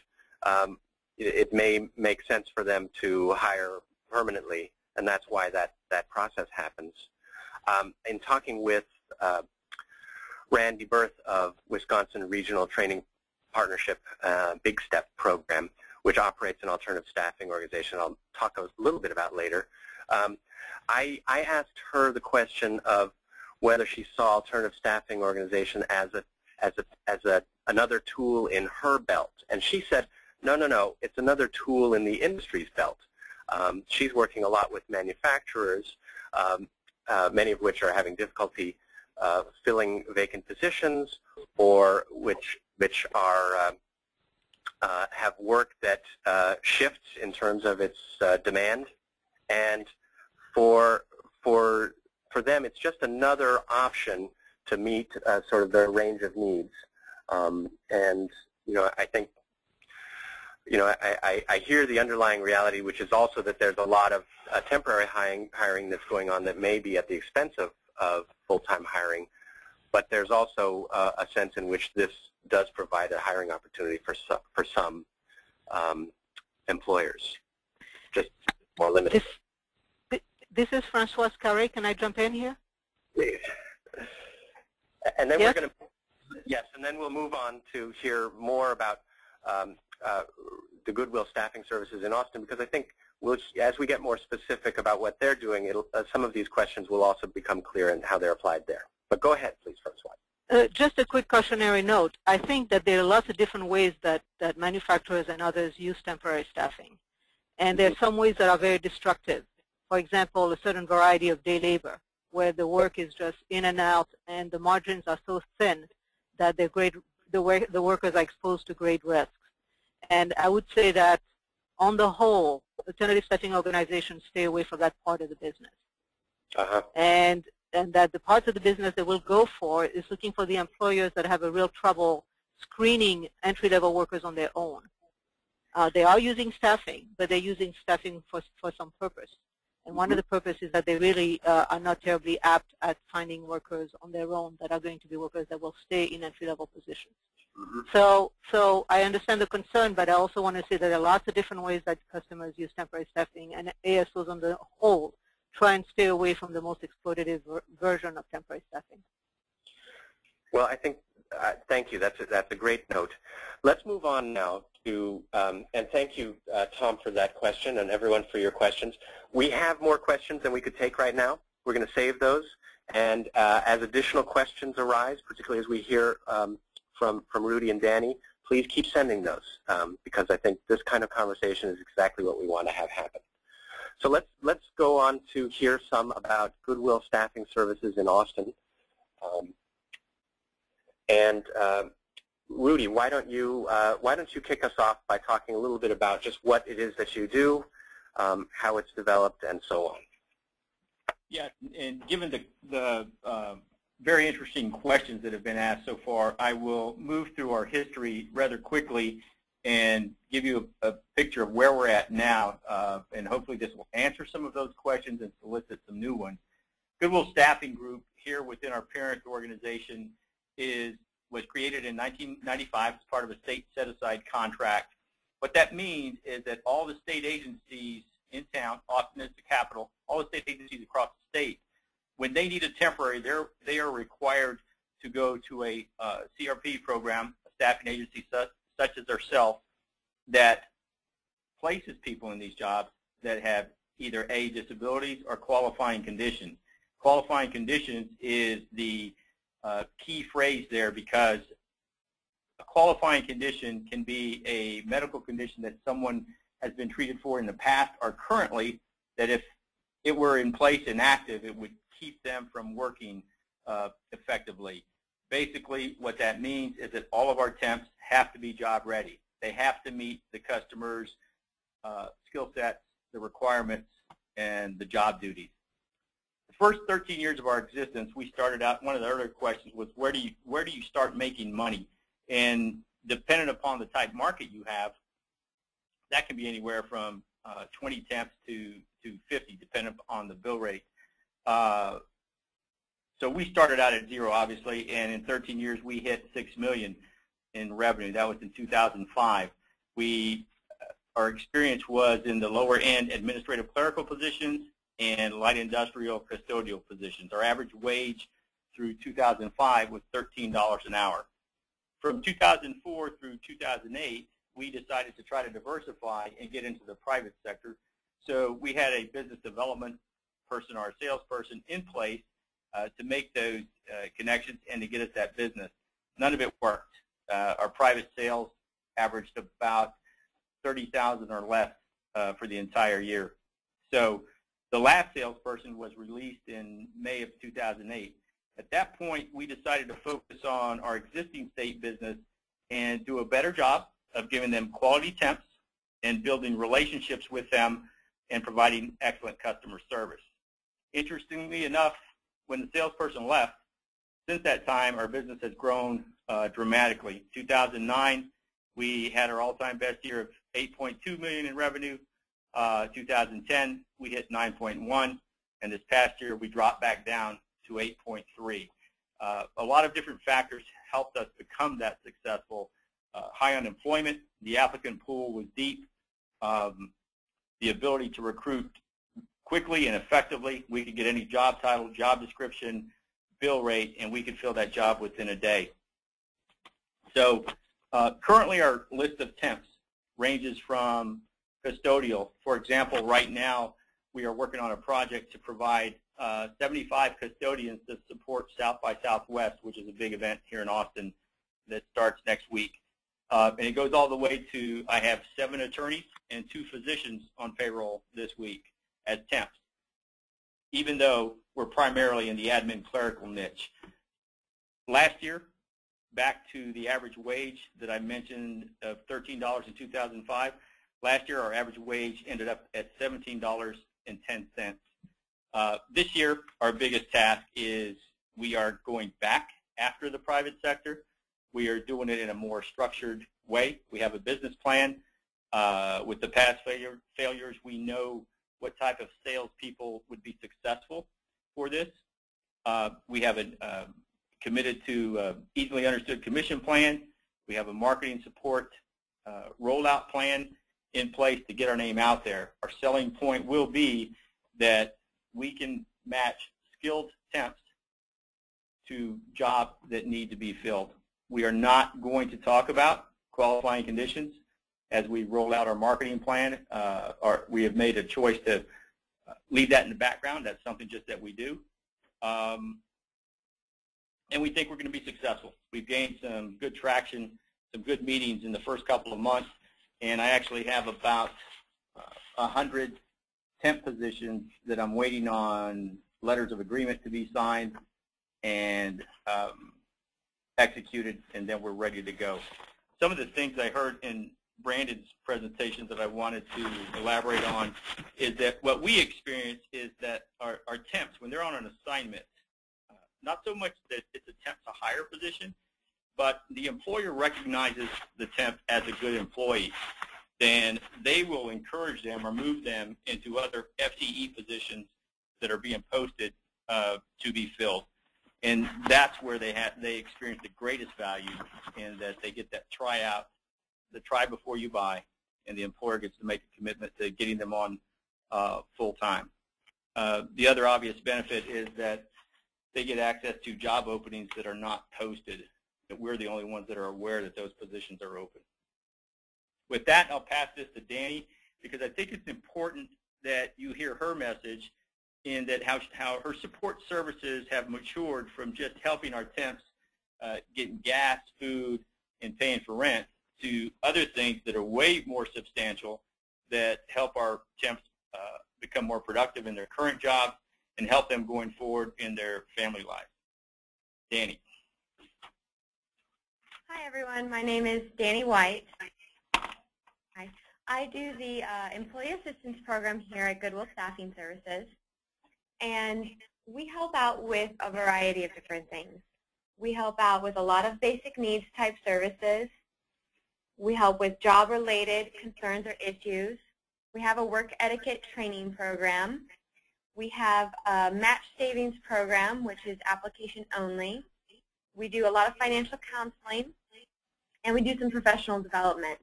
Speaker 1: it may make sense for them to hire permanently, and that's why that process happens. In talking with Randy Berth of Wisconsin Regional Training Partnership Big Step program, which operates an alternative staffing organization I'll talk a little bit about later, I asked her the question of whether she saw alternative staffing organization as another tool in her belt, and she said, no, it's another tool in the industry's belt. She's working a lot with manufacturers, many of which are having difficulty filling vacant positions, or which are have work that shifts in terms of its demand, and for them it's just another option to meet sort of their range of needs. And I think I hear the underlying reality, which is also that there's a lot of temporary hiring that's going on that may be at the expense of full-time hiring, but there's also a sense in which this does provide a hiring opportunity for some employers, just more limited.
Speaker 7: This is Francoise Carre. Can I jump in here?
Speaker 1: Please. And then
Speaker 7: yes?
Speaker 1: we're going to, yes, and then we'll move on to hear more about the Goodwill Staffing Services in Austin, because I think as we get more specific about what they're doing, some of these questions will also become clear in how they're applied there. But go ahead, please, Francoise.
Speaker 7: Just a quick cautionary note. I think that there are lots of different ways that manufacturers and others use temporary staffing. And there are some ways that are very destructive. For example, a certain variety of day labor, where the work is just in and out, and the margins are so thin that the workers are exposed to great risks. And I would say that, on the whole, alternative staffing organizations stay away from that part of the business. And that the parts of the business that we'll go for is looking for the employers that have a real trouble screening entry-level workers on their own. They are using staffing, but they're using staffing for some purpose. And one of the purposes is that they really are not terribly apt at finding workers on their own that are going to be workers that will stay in entry-level positions. So I understand the concern, but I also want to say that there are lots of different ways that customers use temporary staffing, and ASOs on the whole try and stay away from the most exploitative version of temporary staffing.
Speaker 1: Well, I think, thank you. That's a great note. Let's move on now to, and thank you, Tom, for that question, and everyone for your questions. We have more questions than we could take right now. We're going to save those, and as additional questions arise, particularly as we hear from Rudy and Danie, please keep sending those, because I think this kind of conversation is exactly what we want to have happen. So let's go on to hear some about Goodwill Staffing Services in Austin. Rudy, why don't you kick us off by talking a little bit about just what it is that you do, how it's developed, and so on.
Speaker 4: Yeah, and given the very interesting questions that have been asked so far. I will move through our history rather quickly and give you a picture of where we're at now, and hopefully this will answer some of those questions and solicit some new ones. Goodwill Staffing Group here within our parent organization was created in 1995 as part of a state set-aside contract. What that means is that all the state agencies in town, Austin is the capital, all the state agencies across the state, when they need a temporary, they are required to go to a CRP program, a staffing agency such as ourselves, that places people in these jobs that have either A, disabilities or qualifying conditions. Qualifying conditions is the key phrase there, because a qualifying condition can be a medical condition that someone has been treated for in the past or currently, that if it were in place and active, it would keep them from working effectively. Basically, what that means is that all of our temps have to be job ready. They have to meet the customer's skill sets, the requirements, and the job duties. The first 13 years of our existence, we started out, one of the earlier questions was, where do you start making money? And dependent upon the type market you have, that can be anywhere from 20 temps to 50, depending on the bill rate. So we started out at zero, obviously, and in 13 years we hit $6 million in revenue. That was in 2005. Our experience was in the lower end administrative clerical positions and light industrial custodial positions. Our average wage through 2005 was $13 an hour. From 2004 through 2008, we decided to try to diversify and get into the private sector. So we had a business development person or a salesperson in place to make those connections and to get us that business. None of it worked. Our private sales averaged about $30,000 or less for the entire year. So the last salesperson was released in May of 2008. At that point, we decided to focus on our existing state business and do a better job of giving them quality temps and building relationships with them and providing excellent customer service. Interestingly enough, when the salesperson left, since that time, our business has grown dramatically. 2009, we had our all-time best year of $8.2 million in revenue. 2010, we hit 9.1, and this past year we dropped back down to 8.3. A lot of different factors helped us become that successful. High unemployment, the applicant pool was deep, the ability to recruit quickly and effectively. We could get any job title, job description, bill rate, and we could fill that job within a day. So currently our list of temps ranges from custodial. For example, right now we are working on a project to provide 75 custodians to support South by Southwest, which is a big event here in Austin that starts next week. And it goes all the way to, I have 7 attorneys and 2 physicians on payroll this week as temps, even though we're primarily in the admin clerical niche. Last year, back to the average wage that I mentioned of $13 in 2005, last year our average wage ended up at $17.10. This year, our biggest task is we are going back after the private sector. We are doing it in a more structured way. We have a business plan. With the past failures, we know what type of salespeople would be successful for this. We have a committed to easily understood commission plan. We have a marketing support rollout plan in place to get our name out there. Our selling point will be that we can match skilled temps to jobs that need to be filled. We are not going to talk about qualifying conditions as we roll out our marketing plan. We have made a choice to leave that in the background. That's something just that we do. And we think we're going to be successful. We've gained some good traction, some good meetings in the first couple of months, and I actually have about 100 temp positions that I'm waiting on letters of agreement to be signed and executed, and then we're ready to go. Some of the things I heard in Brandynn's presentation that I wanted to elaborate on is that what we experience is that our temps, when they're on an assignment, not so much that it's a temp to hire position, but the employer recognizes the temp as a good employee, then they will encourage them or move them into other FTE positions that are being posted to be filled. And that's where they experience the greatest value, in that they get that tryout, the try before you buy, and the employer gets to make a commitment to getting them on full time. The other obvious benefit is that they get access to job openings that are not posted, that we're the only ones that are aware that those positions are open. With that, I'll pass this to Danie, because I think it's important that you hear her message, in that how her support services have matured from just helping our temps getting gas, food, and paying for rent, to other things that are way more substantial that help our temps become more productive in their current jobs and help them going forward in their family life. Danie.
Speaker 8: Hi, everyone. My name is Danie White. Hi. I do the Employee Assistance Program here at Goodwill Staffing Services, and we help out with a variety of different things. We help out with a lot of basic needs type services. We help with job-related concerns or issues. We have a work etiquette training program. We have a match savings program, which is application only. We do a lot of financial counseling, and we do some professional development.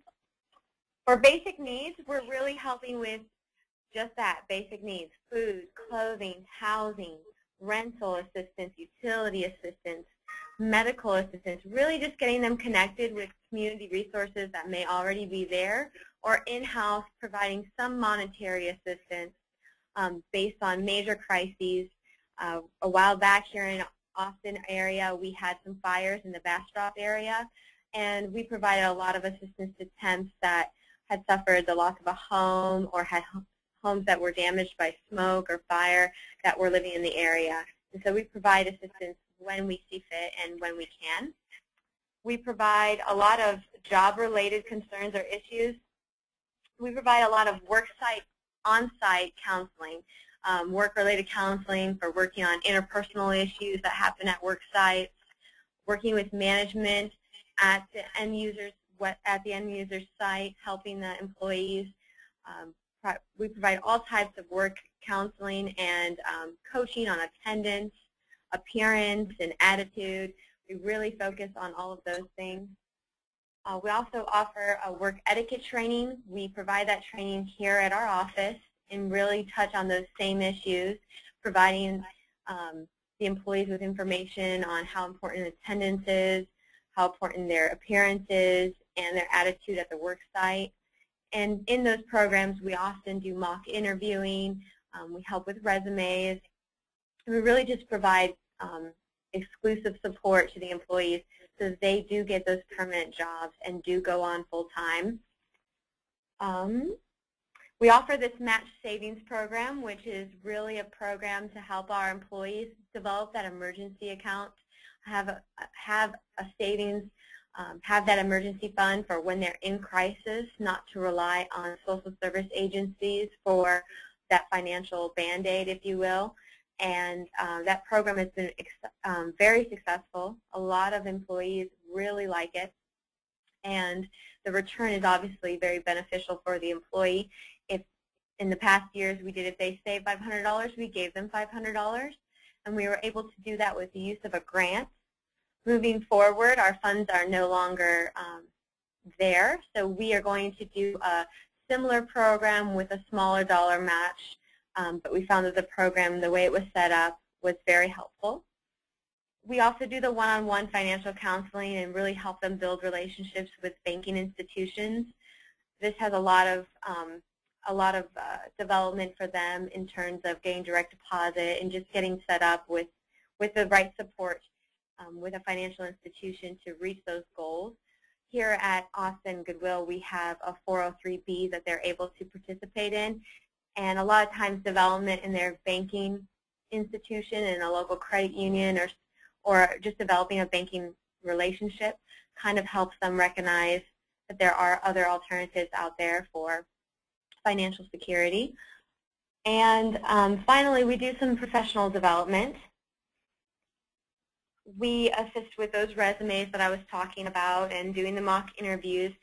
Speaker 8: For basic needs, we're really helping with just that, basic needs: food, clothing, housing, rental assistance, utility assistance, medical assistance, really just getting them connected with community resources that may already be there, or in-house providing some monetary assistance based on major crises. A while back here in Austin area, we had some fires in the Bastrop area, and we provided a lot of assistance to temps that had suffered the loss of a home, or had homes that were damaged by smoke or fire that were living in the area. And so we provide assistance when we see fit and when we can. We provide a lot of job-related concerns or issues. We provide a lot of worksite, on-site counseling, work-related counseling for working on interpersonal issues that happen at work sites, working with management at the end users site, helping the employees. We provide all types of work counseling and coaching on attendance, appearance, and attitude. We really focus on all of those things. We also offer a work etiquette training. We provide that training here at our office and really touch on those same issues, providing the employees with information on how important attendance is, how important their appearance is, and their attitude at the work site. And in those programs, we often do mock interviewing. We help with resumes. And we really just provide exclusive support to the employees so that they do get those permanent jobs and do go on full time. We offer this match savings program, which is really a program to help our employees develop that emergency account, have a savings, have that emergency fund for when they're in crisis, not to rely on social service agencies for that financial Band-Aid, if you will. And that program has been very successful. A lot of employees really like it. And the return is obviously very beneficial for the employee. If in the past years we did, if they saved $500, we gave them $500. And we were able to do that with the use of a grant. Moving forward, our funds are no longer there. So we are going to do a similar program with a smaller dollar match. But we found that the program, the way it was set up, was very helpful. We also do the one-on-one financial counseling and really help them build relationships with banking institutions. This has a lot of development for them in terms of getting direct deposit and just getting set up with the right support with a financial institution to reach those goals. Here at Austin Goodwill, we have a 403B that they're able to participate in. And a lot of times development in their banking institution and a local credit union or just developing a banking relationship kind of helps them recognize that there are other alternatives out there for financial security. And finally, we do some professional development. we assist with those resumes that I was talking about and doing the mock interviews.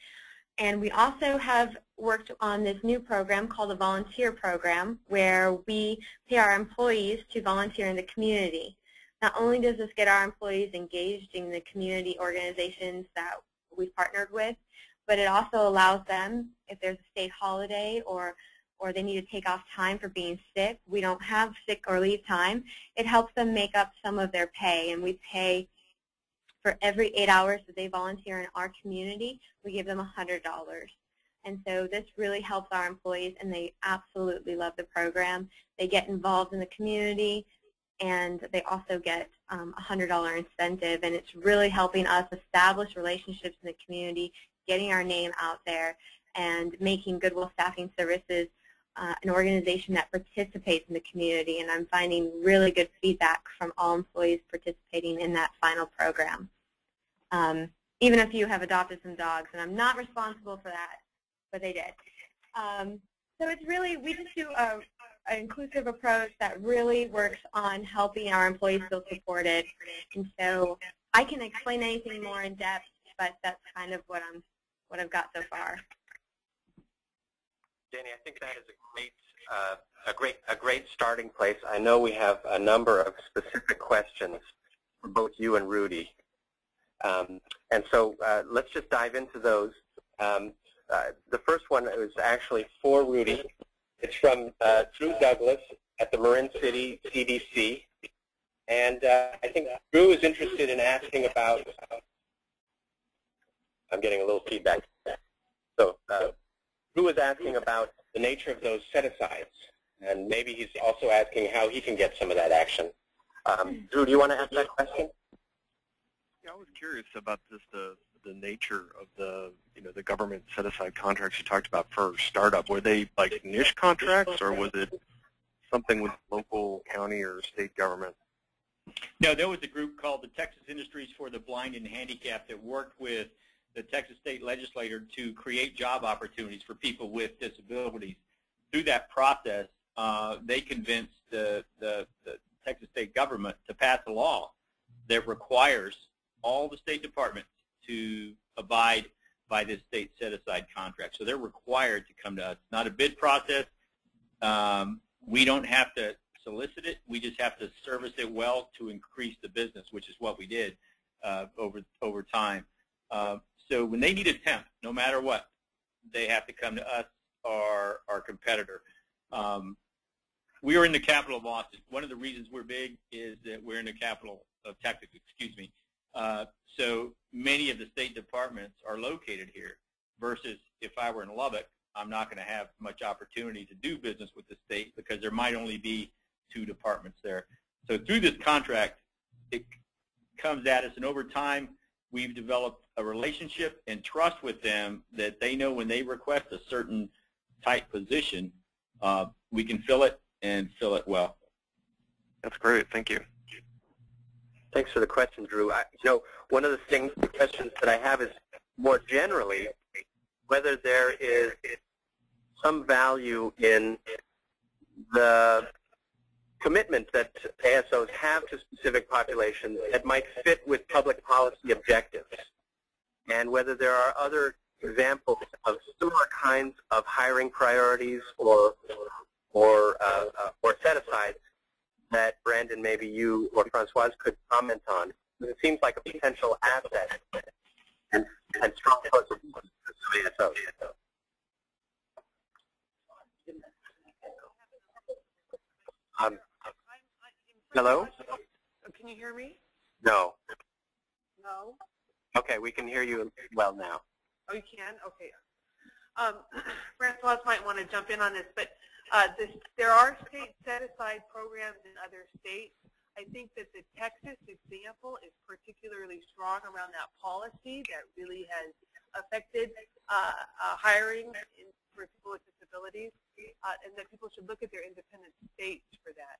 Speaker 8: And we also have worked on this new program called the Volunteer Program, where we pay our employees to volunteer in the community. Not only does this get our employees engaged in the community organizations that we've partnered with, but it also allows them, if there's a state holiday or they need to take off time for being sick, we don't have sick or leave time, it helps them make up some of their pay. And we pay for every 8 hours that they volunteer in our community, we give them $100. And so this really helps our employees, and they absolutely love the program. They get involved in the community, and they also get a $100 incentive, and it's really helping us establish relationships in the community, getting our name out there, and making Goodwill Staffing Services an organization that participates in the community. And I'm finding really good feedback from all employees participating in that final program. Even if you have adopted some dogs, and I'm not responsible for that, but they did. So it's really, we just do an inclusive approach that really works on helping our employees feel supported. And so I can explain anything more in depth, but that's kind of what I've got so far.
Speaker 1: Danie, I think that is a great starting place. I know we have a number of specific questions for both you and Rudy. And so let's just dive into those. The first one is actually for Rudy. It's from Drew Douglas at the Marin City CDC. And I think Drew is interested in asking about, I'm getting a little feedback. So Drew is asking about the nature of those set-asides. And maybe he's also asking how he can get some of that action. Drew, do you want to ask that question?
Speaker 9: Yeah, I was curious about just the nature of the government set-aside contracts you talked about for startup. Were they like niche contracts, or was it something with local, county, or state government?
Speaker 4: No, there was a group called the Texas Industries for the Blind and Handicapped that worked with the Texas State Legislature to create job opportunities for people with disabilities. Through that process, they convinced the Texas state government to pass a law that requires all the state departments to abide by this state set-aside contract. So they're required to come to us. It's not a bid process. We don't have to solicit it. We just have to service it well to increase the business, which is what we did over time. So when they need a temp, no matter what, they have to come to us or our competitor. We are in the capital of Austin. One of the reasons we're big is that we're in the capital of Texas, excuse me. So many of the state departments are located here, versus if I were in Lubbock, I'm not going to have much opportunity to do business with the state because there might only be 2 departments there. So through this contract, it comes at us, and over time, we've developed a relationship and trust with them that they know when they request a certain type position, we can fill it and fill it well.
Speaker 9: That's great. Thank you.
Speaker 1: Thanks for the question, Drew. One of the questions that I have is more generally whether there is some value in the commitment that ASOs have to specific populations that might fit with public policy objectives, and whether there are other examples of similar kinds of hiring priorities or set-asides that Brandynn, maybe you or Francoise could comment on. It seems like a potential asset and strong source of ASOs. Hello?
Speaker 2: Can you hear me?
Speaker 1: No.
Speaker 2: No?
Speaker 1: Okay, we can hear you well now.
Speaker 2: Oh, you can? Okay. Francoise might want to jump in on this, but there are state set-aside programs in other states. I think that the Texas example is particularly strong around that policy that really has affected hiring for people with disabilities, and that people should look at their independent states for that.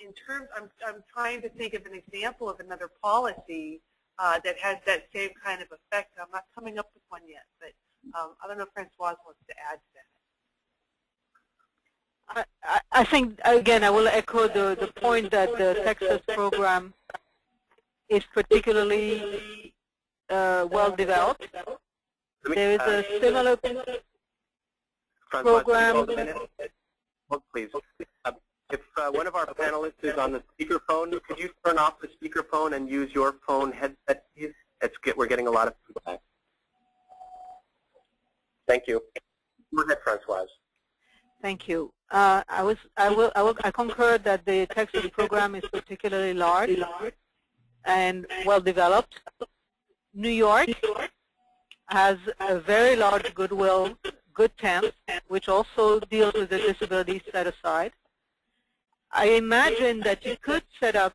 Speaker 2: In terms, I'm trying to think of an example of another policy that has that same kind of effect. I'm not coming up with one yet, but I don't know if Francoise wants to add to that.
Speaker 7: I think, again, I will echo the point that the Texas program is particularly well developed. There is a similar program.
Speaker 1: Hold, please. If one of our panelists is on the speakerphone, could you turn off the speakerphone and use your phone headset, please? We're getting a lot of feedback. Thank you. Go ahead, Francoise.
Speaker 7: Thank you. I concur that the Texas program is particularly large and well developed. New York has a very large Goodwill, Good Temp, which also deals with the disability set aside. I imagine that you could set up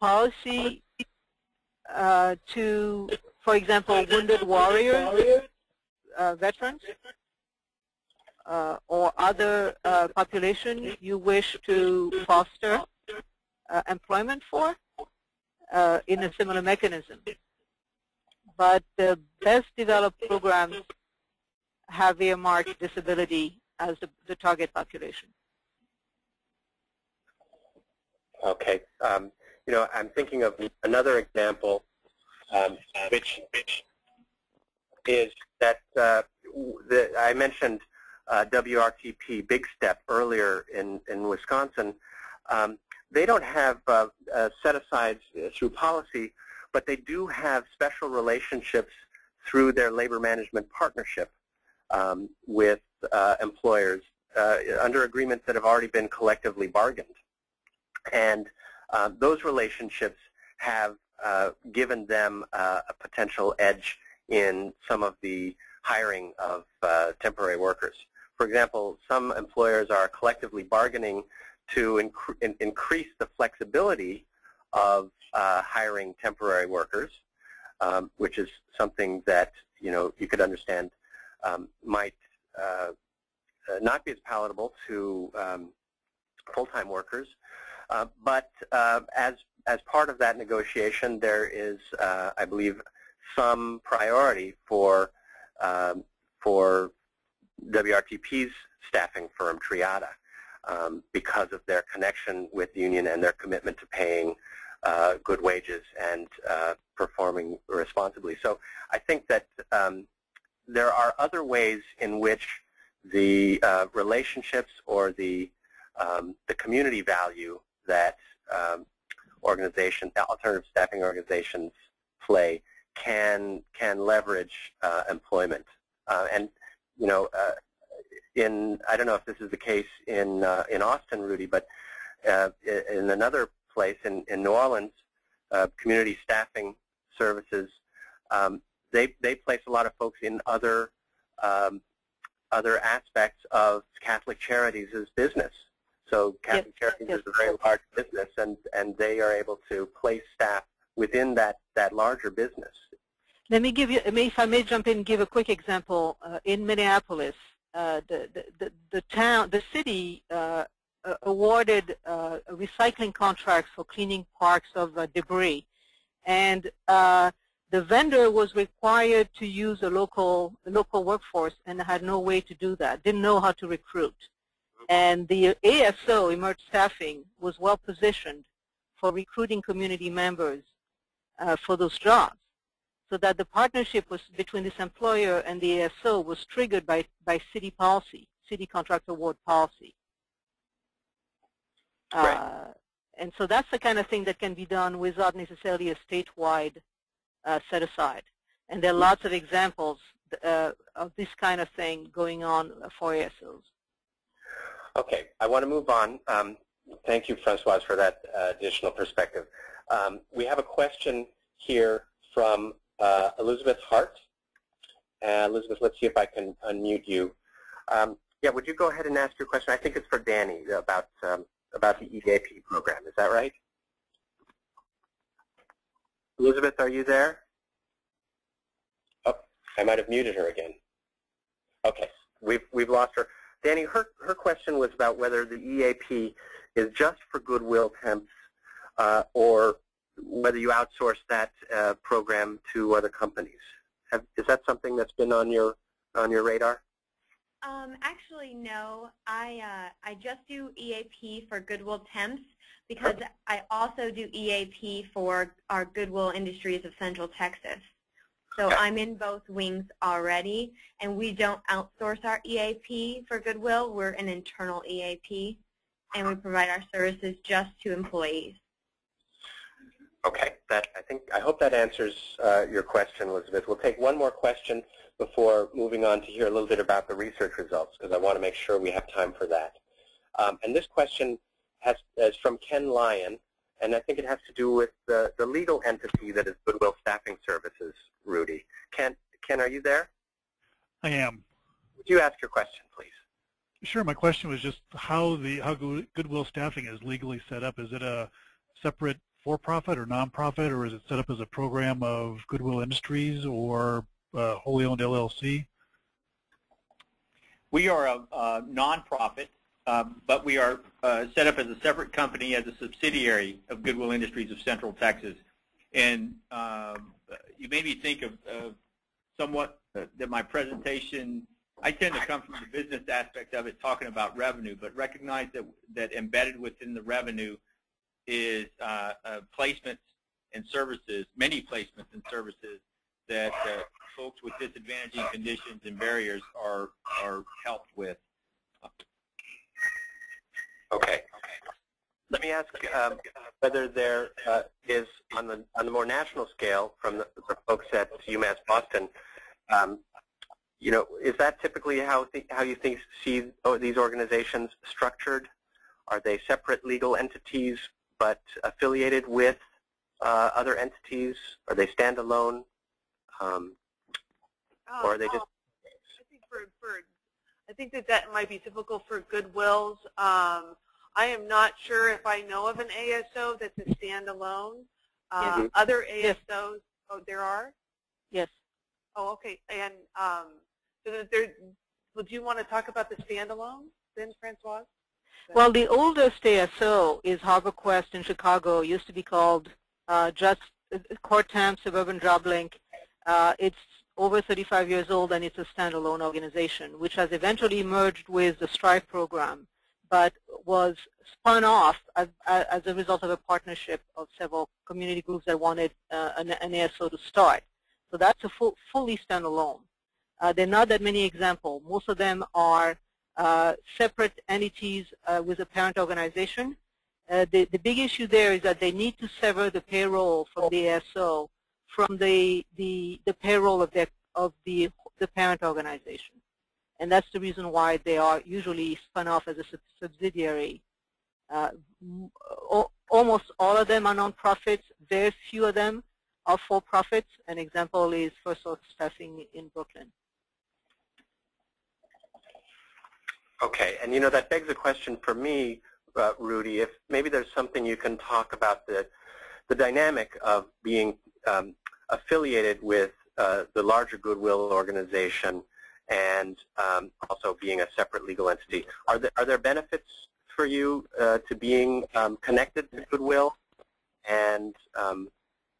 Speaker 7: policy to, for example, wounded warrior veterans or other population you wish to foster employment for in a similar mechanism. But the best developed programs have earmarked disability as the target population.
Speaker 1: Okay. You know, I'm thinking of another example, which is that I mentioned WRTP Big Step earlier in Wisconsin. They don't have set-asides through policy, but they do have special relationships through their labor management partnership with employers under agreements that have already been collectively bargained. And those relationships have given them a potential edge in some of the hiring of temporary workers. For example, some employers are collectively bargaining to increase the flexibility of hiring temporary workers, which is something that you could understand might not be as palatable to full-time workers. But as part of that negotiation, there is, I believe, some priority for WRTP's staffing firm, Triada, because of their connection with the union and their commitment to paying good wages and performing responsibly. So I think that there are other ways in which the relationships or the community value that alternative staffing organizations play can leverage employment. And I don't know if this is the case in Austin, Rudy, but in another place in New Orleans, community staffing services, they place a lot of folks in other aspects of Catholic Charities' business. So Catholic Charities is a very large business, and they are able to place staff within that larger business.
Speaker 7: Let me give you, if I may jump in and give a quick example. In Minneapolis, the city awarded recycling contracts for cleaning parks of debris, and the vendor was required to use a local workforce and had no way to do that, didn't know how to recruit. And the ASO, Emerged Staffing, was well positioned for recruiting community members for those jobs, so that the partnership was between this employer and the ASO was triggered by city policy, city contract award policy.
Speaker 1: Right.
Speaker 7: And so that's the kind of thing that can be done without necessarily a statewide set aside. And there are lots of examples of this kind of thing going on for ASOs.
Speaker 1: Okay, I want to move on. Thank you, Francoise, for that additional perspective. We have a question here from Elizabeth Hart. Elizabeth, let's see if I can unmute you. Yeah, would you go ahead and ask your question? I think it's for Danie about the EAP program. Is that right? Elizabeth, are you there? Oh, I might have muted her again. Okay, we've lost her. Danie, her question was about whether the EAP is just for Goodwill temps or whether you outsource that program to other companies. Is that something that's been on your radar?
Speaker 8: Actually, no. I just do EAP for Goodwill Temps because I also do EAP for our Goodwill Industries of Central Texas. So I'm in both wings already, and we don't outsource our EAP for Goodwill. We're an internal EAP, and we provide our services just to employees.
Speaker 1: Okay, I hope that answers your question, Elizabeth. We'll take one more question before moving on to hear a little bit about the research results, because I want to make sure we have time for that. And this question is from Ken Lyon, and I think it has to do with the legal entity that is Goodwill Staffing Services, Rudy. Ken, are you there?
Speaker 10: I am.
Speaker 1: Would you ask your question, please?
Speaker 10: Sure. My question was just how Goodwill Staffing is legally set up. Is it a separate for-profit or non-profit, or is it set up as a program of Goodwill Industries or wholly owned LLC?
Speaker 4: We are a non-profit, but we are set up as a separate company, as a subsidiary of Goodwill Industries of Central Texas. And you made me think of somewhat that my presentation, I tend to come from the business aspect of it, talking about revenue, but recognize that embedded within the revenue is placements and services, many placements and services that folks with disadvantaging conditions and barriers are helped with.
Speaker 1: Okay. Let me ask whether there is, on the more national scale, from the folks at UMass Boston, you know, is that typically how you see these organizations structured? Are they separate legal entities but affiliated with other entities? Are they standalone? Or are they just?
Speaker 2: I think that might be typical for Goodwills. I am not sure if I know of an ASO that's a standalone. Other ASOs, oh, there are?
Speaker 7: Yes.
Speaker 2: Oh, okay. And so would you want to talk about the standalones then, Francoise?
Speaker 7: Well, the oldest ASO is Harbor Quest in Chicago. It used to be called just Cortam Suburban Job Link. It's over 35 years old, and it's a standalone organization, which has eventually merged with the Strive program, but was spun off as a result of a partnership of several community groups that wanted an ASO to start. So that's a fully standalone. There are not that many examples. Most of them are separate entities with a parent organization. The big issue there is that they need to sever the payroll from the ASO from the payroll of the parent organization. And that's the reason why they are usually spun off as a subsidiary. Almost all of them are nonprofits. Very few of them are for-profits. An example is First Source Staffing in Brooklyn.
Speaker 1: Okay, and you know, that begs a question for me, Rudy, if maybe there's something you can talk about the dynamic of being affiliated with the larger Goodwill organization and also being a separate legal entity. Are there benefits for you to being connected to Goodwill? And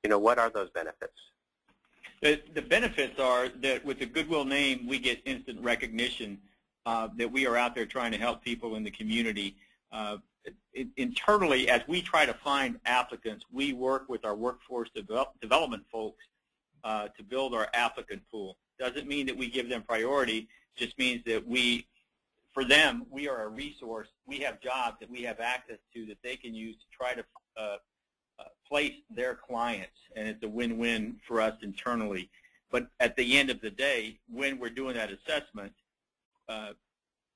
Speaker 1: you know, what are those benefits?
Speaker 4: The benefits are that with the Goodwill name, we get instant recognition that we are out there trying to help people in the community. Internally, as we try to find applicants, we work with our workforce development folks to build our applicant pool. Doesn't mean that we give them priority, just means that for them, we are a resource. We have jobs that we have access to that they can use to try to place their clients, and it's a win-win for us internally. But at the end of the day, when we're doing that assessment,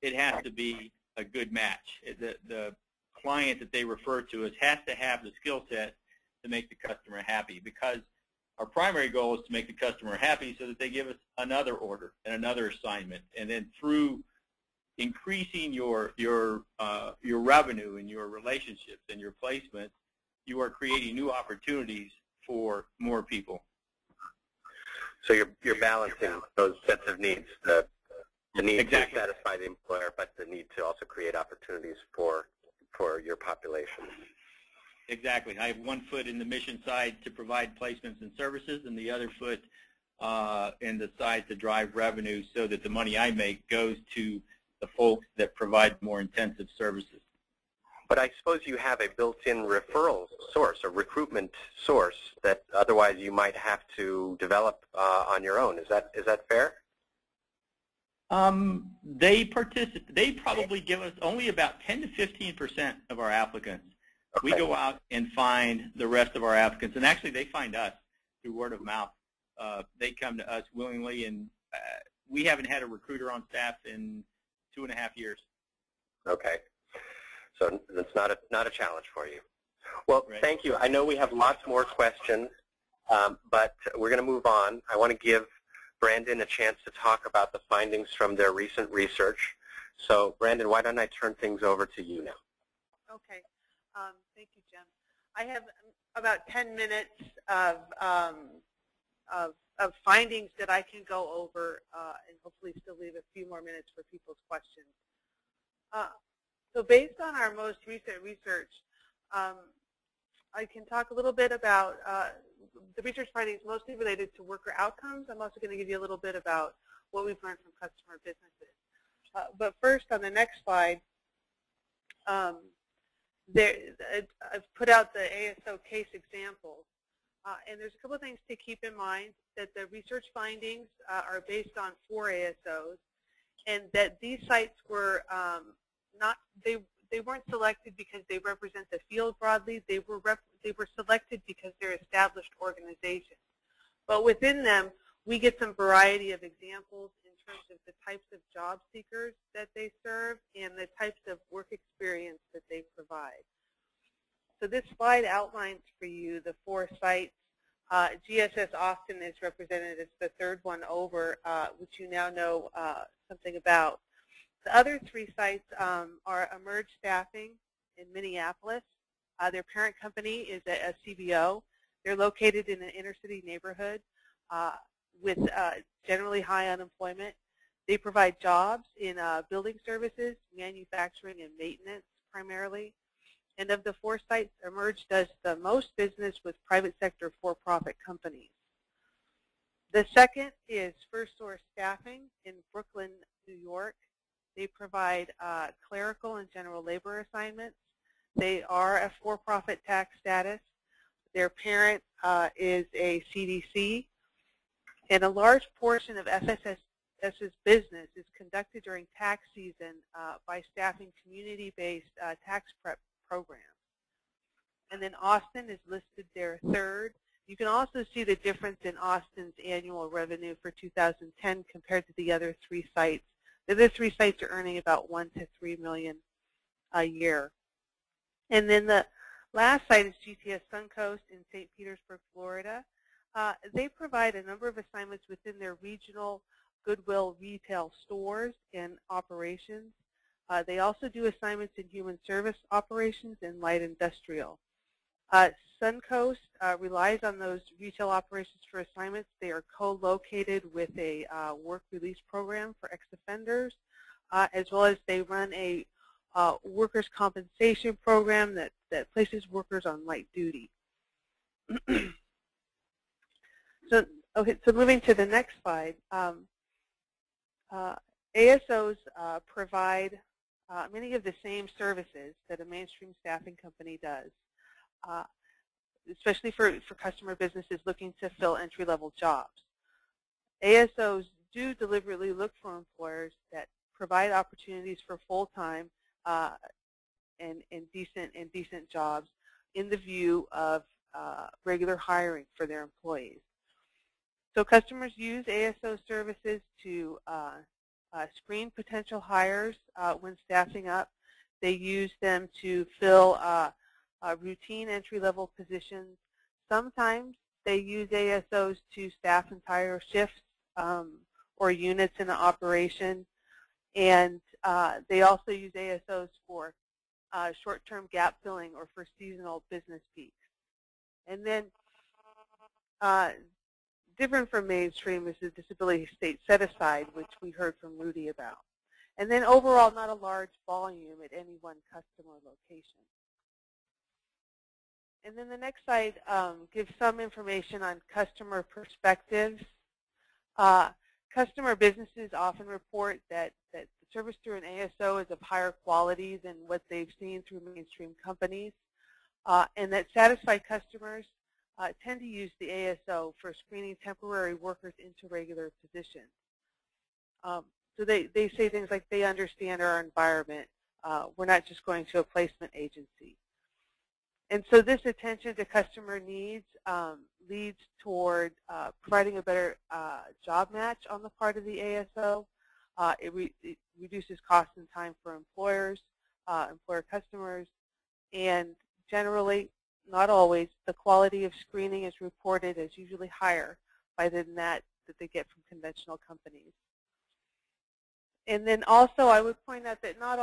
Speaker 4: it has to be a good match. The client that they refer to us has to have the skill set to make the customer happy, because our primary goal is to make the customer happy so that they give us another order and another assignment. And then through increasing your revenue and your relationships and your placements, you are creating new opportunities for more people.
Speaker 1: So you're balancing those sets of needs, the need
Speaker 4: exactly.
Speaker 1: to satisfy the employer, but the need to also create opportunities for your population.
Speaker 4: Exactly. I have one foot in the mission side to provide placements and services, and the other foot and decide to drive revenue so that the money I make goes to the folks that provide more intensive services.
Speaker 1: But I suppose you have a built-in referral source, a recruitment source that otherwise you might have to develop on your own. Is that fair?
Speaker 4: They participate. They probably give us only about 10 to 15% of our applicants. Okay. We go out and find the rest of our applicants, and actually they find us through word of mouth. They come to us willingly, and we haven't had a recruiter on staff in 2.5 years.
Speaker 1: Okay. So that's not a challenge for you. Well,
Speaker 4: right.
Speaker 1: Thank you. I know we have lots more questions, but we're going to move on. I want to give Brandynn a chance to talk about the findings from their recent research. So, Brandynn, why don't I turn things over to you now?
Speaker 2: Okay. Thank you, Jim. I have about 10 minutes of findings that I can go over and hopefully still leave a few more minutes for people's questions. So based on our most recent research, I can talk a little bit about the research findings mostly related to worker outcomes. I'm also going to give you a little bit about what we've learned from customer businesses. But first, on the next slide, I've put out the ASO case examples. And there's a couple of things to keep in mind, that the research findings are based on 4 ASOs, and that these sites were they weren't selected because they represent the field broadly. They were selected because they're established organizations. But within them, we get some variety of examples in terms of the types of job seekers that they serve and the types of work experience that they provide. So this slide outlines for you the 4 sites. GSS Austin is represented as the third one over, which you now know something about. The other 3 sites are Emerge Staffing in Minneapolis. Their parent company is a CBO. They're located in an inner city neighborhood with generally high unemployment. They provide jobs in building services, manufacturing, and maintenance primarily. And of the 4 sites, Emerge does the most business with private sector for-profit companies. The second is First Source Staffing in Brooklyn, New York. They provide clerical and general labor assignments. They are a for-profit tax status. Their parent is a CDC. And a large portion of FSS's business is conducted during tax season by staffing community-based tax prep programs. And then Austin is listed there third. You can also see the difference in Austin's annual revenue for 2010 compared to the other 3 sites. The other 3 sites are earning about $1 to $3 million a year. And then the last site is GTS Suncoast in St. Petersburg, Florida. They provide a number of assignments within their regional Goodwill retail stores and operations. They also do assignments in human service operations and light industrial. Suncoast relies on those retail operations for assignments. They are co-located with a work release program for ex-offenders, as well as they run a workers' compensation program that places workers on light duty. So moving to the next slide, ASOs provide many of the same services that a mainstream staffing company does, especially for customer businesses looking to fill entry-level jobs. ASOs do deliberately look for employers that provide opportunities for full-time and decent jobs in the view of regular hiring for their employees. So customers use ASO services to screen potential hires when staffing up. They use them to fill routine entry-level positions. Sometimes they use ASOs to staff entire shifts or units in an operation. And they also use ASOs for short-term gap filling or for seasonal business peaks. And then different from mainstream is the disability state set-aside, which we heard from Rudy about. And then overall, not a large volume at any one customer location. And then the next slide gives some information on customer perspectives. Customer businesses often report that the service through an ASO is of higher quality than what they've seen through mainstream companies, and that satisfied customers tend to use the ASO for screening temporary workers into regular positions. So they say things like they understand our environment. We're not just going to a placement agency. And so this attention to customer needs leads toward providing a better job match on the part of the ASO. It reduces cost and time for employers, employer customers, and generally, not always, the quality of screening is reported as usually higher by than that they get from conventional companies. And then also, I would point out that not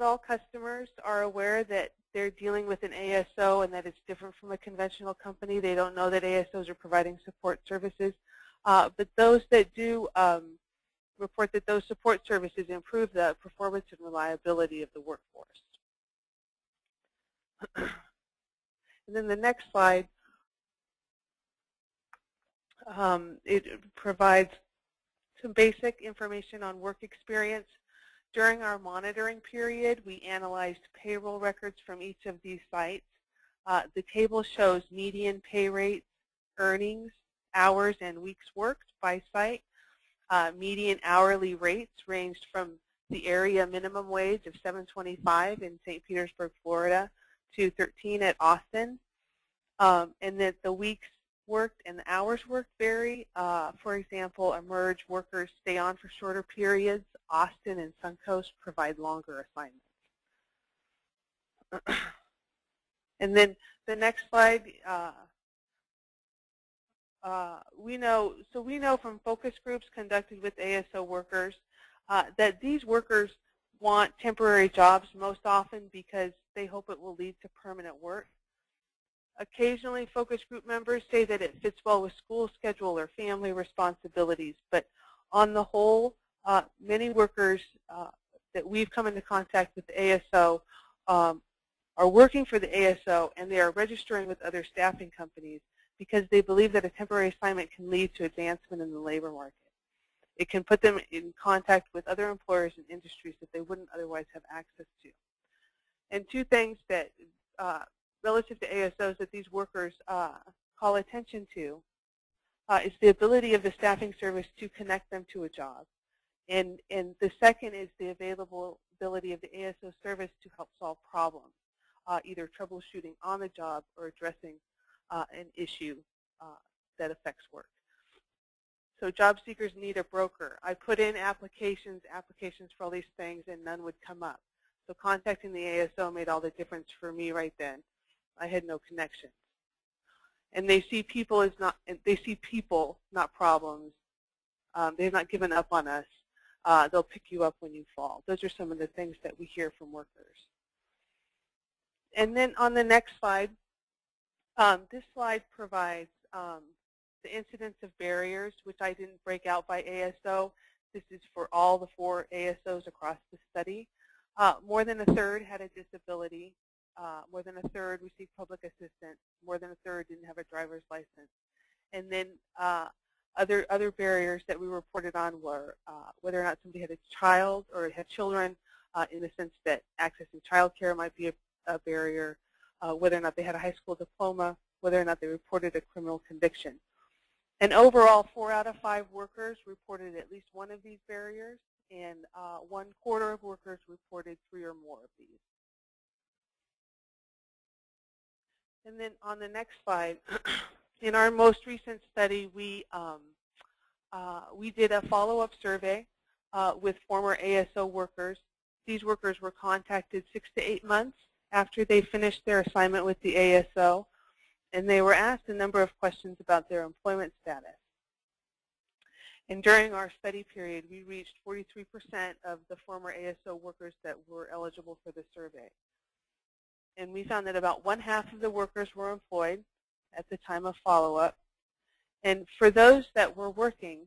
Speaker 2: all customers are aware that they're dealing with an ASO and that it's different from a conventional company. They don't know that ASOs are providing support services. But those that do report that those support services improve the performance and reliability of the workforce. And then the next slide, it provides some basic information on work experience. During our monitoring period, we analyzed payroll records from each of these sites. The table shows median pay rates, earnings, hours, and weeks worked by site. Median hourly rates ranged from the area minimum wage of $7.25 in St. Petersburg, Florida, to $13 at Austin, and that the weeks worked and the hours worked vary. For example, emerge workers stay on for shorter periods. Austin and Suncoast provide longer assignments. And then the next slide, we know from focus groups conducted with ASO workers that these workers want temporary jobs most often because they hope it will lead to permanent work. Occasionally, focus group members say that it fits well with school schedule or family responsibilities, but on the whole, many workers that we've come into contact with the ASO are working for the ASO, and they are registering with other staffing companies because they believe that a temporary assignment can lead to advancement in the labor market. It can put them in contact with other employers and industries that they wouldn't otherwise have access to. And two things that relative to ASOs that these workers call attention to is the ability of the staffing service to connect them to a job. And the second is the availability of the ASO service to help solve problems, either troubleshooting on the job or addressing an issue that affects work. So job seekers need a broker. I put in applications for all these things, and none would come up. So contacting the ASO made all the difference for me right then. I had no connections. And they see people as not problems. They've not given up on us. They'll pick you up when you fall. Those are some of the things that we hear from workers. And then on the next slide, this slide provides the incidence of barriers, which I didn't break out by ASO. This is for all the 4 ASOs across the study. More than a third had a disability. More than a third received public assistance. More than a third didn't have a driver's license. And then other barriers that we reported on were whether or not somebody had a child or had children, in the sense that accessing child care might be a barrier, whether or not they had a high school diploma, whether or not they reported a criminal conviction. And overall, 4 out of 5 workers reported at least one of these barriers, and 1/4 of workers reported 3 or more of these. And then on the next slide, in our most recent study, we did a follow-up survey with former ASO workers. These workers were contacted 6 to 8 months after they finished their assignment with the ASO, and they were asked a number of questions about their employment status. And during our study period, we reached 43% of the former ASO workers that were eligible for the survey. And we found that about 1/2 of the workers were employed at the time of follow-up. And for those that were working,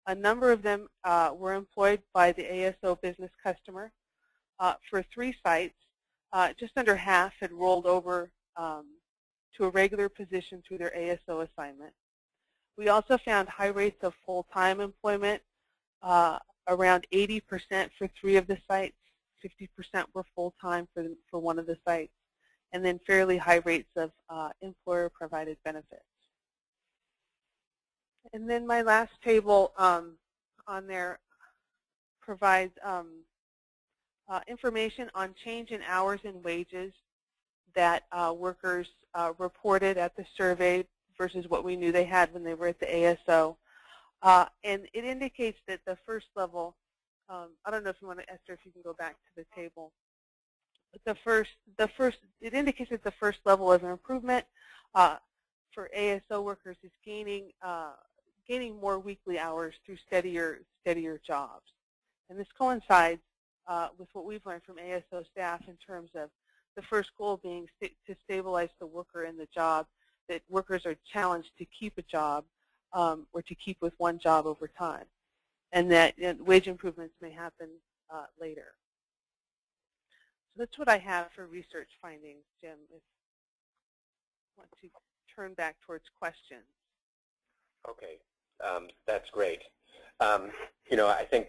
Speaker 2: a number of them were employed by the ASO business customer. For 3 sites, just under half had rolled over to a regular position through their ASO assignment. We also found high rates of full-time employment, around 80% for 3 of the sites, 50% were full-time for 1 of the sites, and then fairly high rates of employer-provided benefits. And then my last table on there provides information on change in hours and wages that workers reported at the survey versus what we knew they had when they were at the ASO. And it indicates that the first level, I don't know if you want to, Esther, if you can go back to the table. But it indicates that the first level of improvement for ASO workers is gaining more weekly hours through steadier jobs. And this coincides with what we've learned from ASO staff in terms of the first goal being to stabilize the worker in the job, that workers are challenged to keep a job or to keep with one job over time, and that wage improvements may happen later. So that's what I have for research findings, Jim, if you want to turn back towards questions.
Speaker 1: Okay, that's great. You know, I think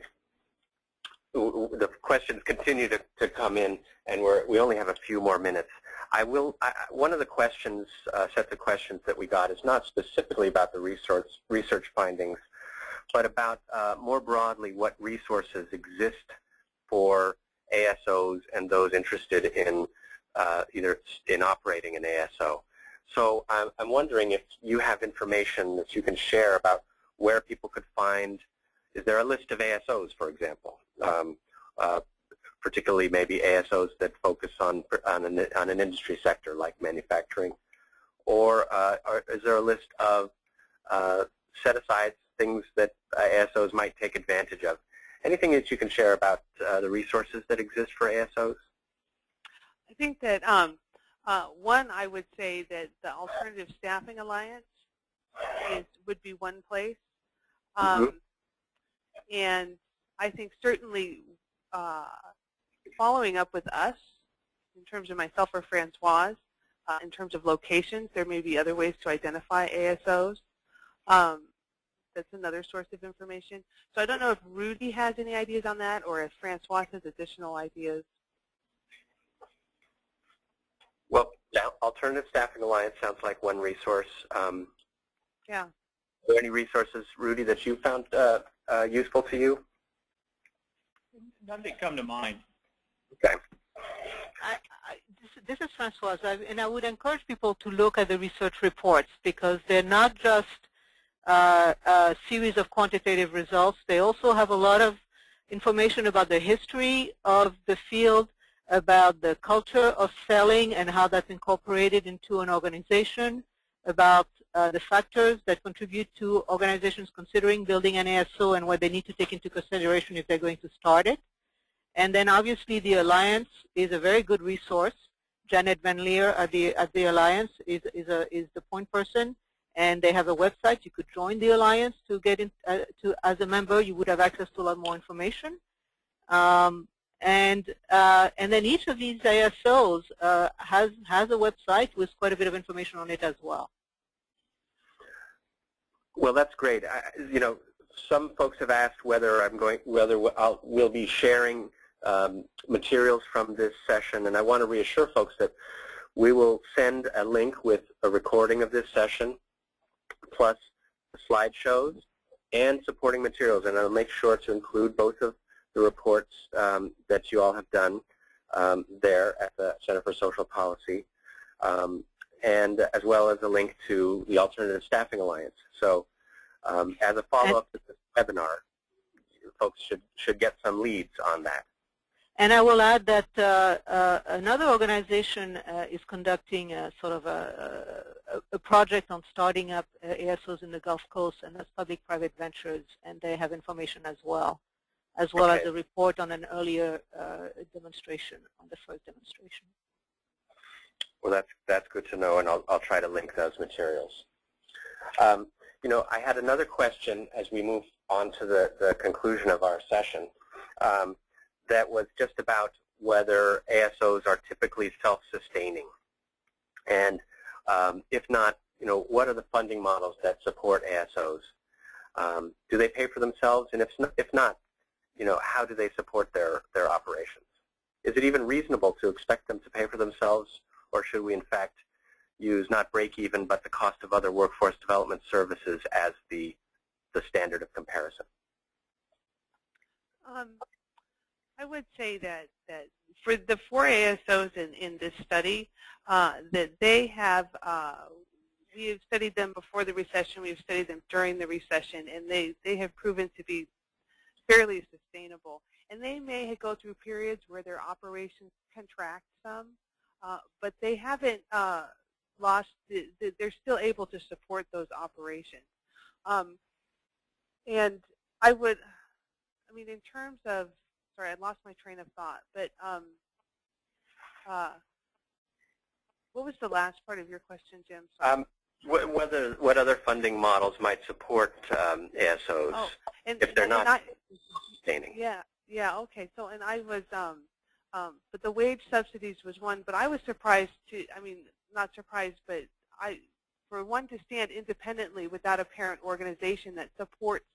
Speaker 1: the questions continue to come in, and we only have a few more minutes. One of the questions, sets of questions that we got is not specifically about the research findings, but about more broadly what resources exist for ASOs and those interested in either in operating an ASO. So I'm wondering if you have information that you can share about where people could find. Is there a list of ASOs, for example? Particularly maybe ASOs that focus on an industry sector like manufacturing, or is there a list of set-aside things that ASOs might take advantage of? Anything that you can share about the resources that exist for ASOs?
Speaker 2: I think that one, I would say that the Alternative Staffing Alliance would be one place, and I think certainly following up with us, in terms of myself or Francoise, in terms of locations, there may be other ways to identify ASOs. That's another source of information. So I don't know if Rudy has any ideas on that, or if Francoise has additional ideas.
Speaker 1: Well, Alternative Staffing Alliance sounds like one resource.
Speaker 2: Yeah.
Speaker 1: Are there any resources, Rudy, that you found useful to you?
Speaker 4: None that come to mind.
Speaker 1: Okay.
Speaker 7: This is Francoise, and I would encourage people to look at the research reports, because they're not just a series of quantitative results. They also have a lot of information about the history of the field, about the culture of selling and how that's incorporated into an organization, about the factors that contribute to organizations considering building an ASO and what they need to take into consideration if they're going to start it. And then obviously the Alliance is a very good resource. Janet Van Leer at the Alliance is the point person, and they have a website. You could join the Alliance to get in, as a member. You would have access to a lot more information. And then each of these ASOs has a website with quite a bit of information on it as well.
Speaker 1: Well, that's great. You know, some folks have asked whether we'll be sharing materials from this session, and I want to reassure folks that we will send a link with a recording of this session, plus slideshows and supporting materials, and I'll make sure to include both of the reports that you all have done there at the Center for Social Policy, and as well as a link to the Alternative Staffing Alliance. So as a follow-up to this webinar, folks should get some leads on that.
Speaker 7: And I will add that another organization is conducting a sort of a project on starting up ASOs in the Gulf Coast, and that's Public-Private Ventures, and they have information as well as a report on an earlier demonstration, on the first demonstration.
Speaker 1: Well, that's good to know, and I'll try to link those materials. You know, I had another question as we move on to the conclusion of our session. That was just about whether ASOs are typically self-sustaining. And if not, what are the funding models that support ASOs? Do they pay for themselves? And if not, how do they support their operations? Is it even reasonable to expect them to pay for themselves, or should we in fact use not break even but the cost of other workforce development services as the standard of comparison?
Speaker 2: I would say that for the 4 ASOs in this study, that they have, we have studied them before the recession, we have studied them during the recession, and they have proven to be fairly sustainable. And they may go through periods where their operations contract some, but they haven't lost, they're still able to support those operations. And in terms of, sorry, I lost my train of thought, but what was the last part of your question, Jim?
Speaker 1: What other funding models might support ASOs if they're not sustaining?
Speaker 2: Yeah, okay. So, and I was, but the wage subsidies was one, but I was surprised to, not surprised, but for one to stand independently without a parent organization that supports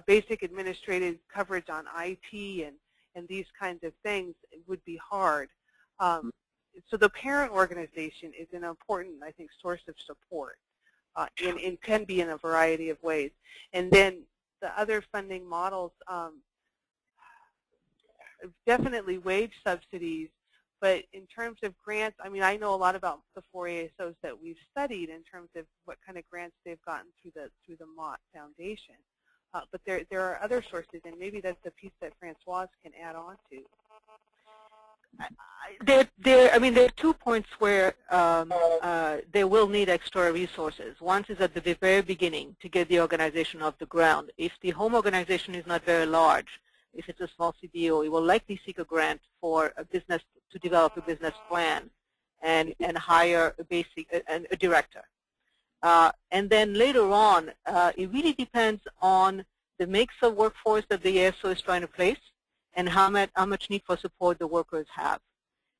Speaker 2: basic administrative coverage on IT and these kinds of things, it would be hard. So the parent organization is an important, I think, source of support and can be in a variety of ways. And then the other funding models, definitely wage subsidies, but in terms of grants, I know a lot about the 4 ASOs that we've studied in terms of what kind of grants they've gotten through the Mott Foundation. But there are other sources, and maybe that's the piece that Francoise can add on to.
Speaker 7: There are 2 points where they will need extra resources. One is at the very beginning to get the organization off the ground. If the home organization is not very large, if it's a small CBO, it will likely seek a grant for a business to develop a business plan and hire a director. And then later on, it really depends on the mix of workforce that the ASO is trying to place and how much need for support the workers have.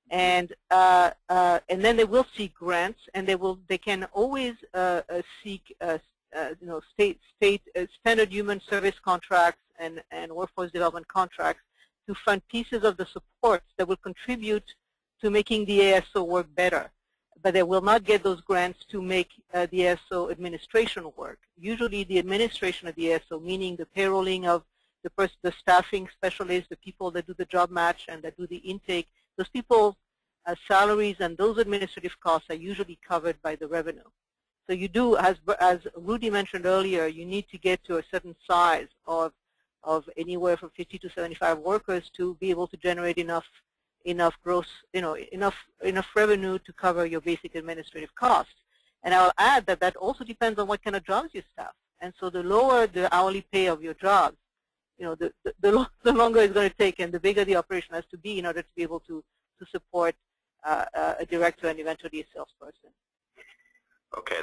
Speaker 7: And then they will seek grants, and they can always seek standard human service contracts and workforce development contracts to fund pieces of the supports that will contribute to making the ASO work better. But they will not get those grants to make the ASO administration work. Usually the administration of the ASO, meaning the payrolling of the staffing specialists, the people that do the job match and that do the intake, those people's salaries and those administrative costs are usually covered by the revenue. So you do, as Rudy mentioned earlier, you need to get to a certain size of anywhere from 50 to 75 workers to be able to generate enough gross, enough revenue to cover your basic administrative costs. And I'll add that also depends on what kind of jobs you staff. And so the lower the hourly pay of your jobs, the longer it's going to take and the bigger the operation has to be in order to be able to support a director and eventually a salesperson.
Speaker 1: Okay,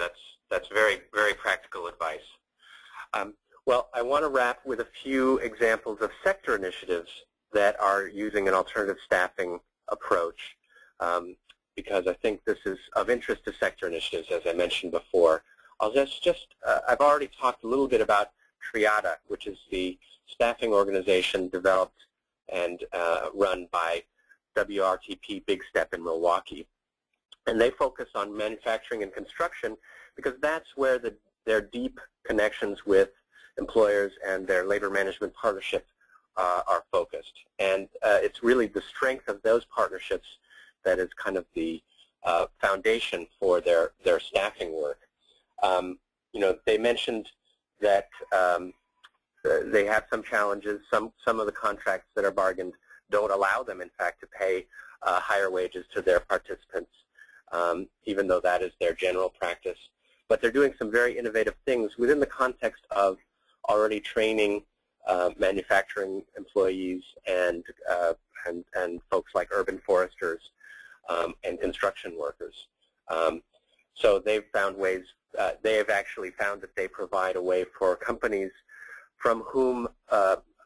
Speaker 1: that's very, very practical advice. Well, I want to wrap with a few examples of sector initiatives that are using an alternative staffing approach, because I think this is of interest to sector initiatives, as I mentioned before. I've already talked a little bit about Triada, which is the staffing organization developed and run by WRTP Big Step in Milwaukee. And they focus on manufacturing and construction because that's where their deep connections with employers and their labor management partnerships are focused. And it's really the strength of those partnerships that is kind of the foundation for their staffing work. They mentioned that they have some challenges. Some of the contracts that are bargained don't allow them, in fact, to pay higher wages to their participants, even though that is their general practice. But they're doing some very innovative things within the context of already training manufacturing employees and folks like urban foresters and construction workers. So they've found ways, they have actually found that they provide a way for companies from whom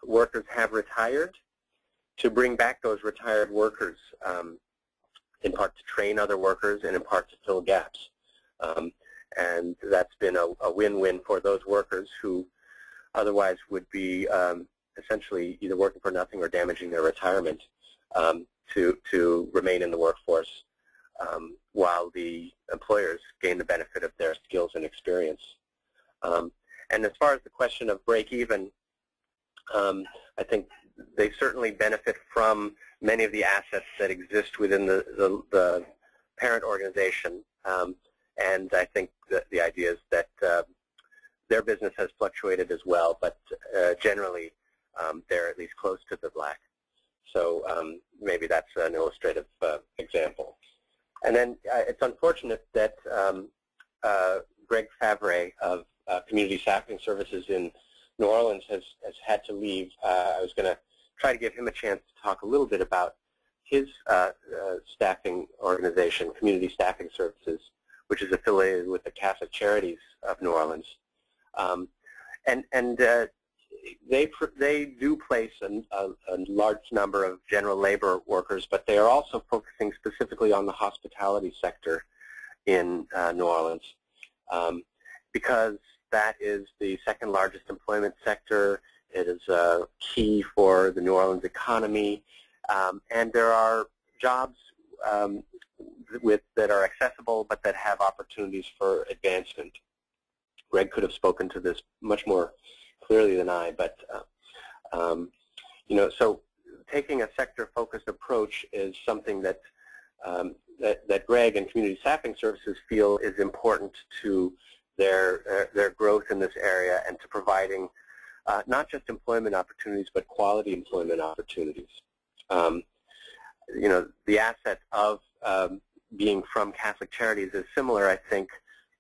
Speaker 1: workers have retired to bring back those retired workers, in part to train other workers and in part to fill gaps. and that's been a win-win for those workers who otherwise would be essentially either working for nothing or damaging their retirement to remain in the workforce while the employers gain the benefit of their skills and experience. And as far as the question of break-even, I think they certainly benefit from many of the assets that exist within the parent organization. And I think that the idea is that their business has fluctuated as well, but generally they're at least close to the black. So maybe that's an illustrative example. And then it's unfortunate that Greg Favre of Community Staffing Services in New Orleans has had to leave. I was going to try to give him a chance to talk a little bit about his staffing organization, Community Staffing Services, which is affiliated with the Catholic Charities of New Orleans. They do place a large number of general labor workers, but they are also focusing specifically on the hospitality sector in New Orleans because that is the second largest employment sector. It is key for the New Orleans economy, and there are jobs that are accessible but that have opportunities for advancement. Greg could have spoken to this much more clearly than I, but so taking a sector-focused approach is something that that Greg and Community Staffing Services feel is important to their growth in this area and to providing not just employment opportunities but quality employment opportunities. The asset of being from Catholic Charities is similar, I think,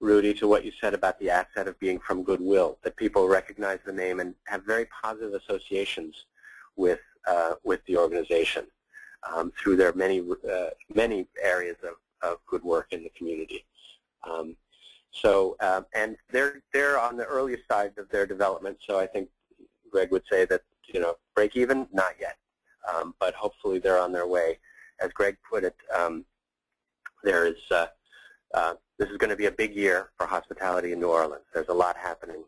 Speaker 1: Rudy, to what you said about the asset of being from Goodwill, that people recognize the name and have very positive associations with the organization through their many areas of good work in the community. And they're on the earliest side of their development, so I think Greg would say that break even, not yet, but hopefully they're on their way. As Greg put it, this is going to be a big year for hospitality in New Orleans. There's a lot happening,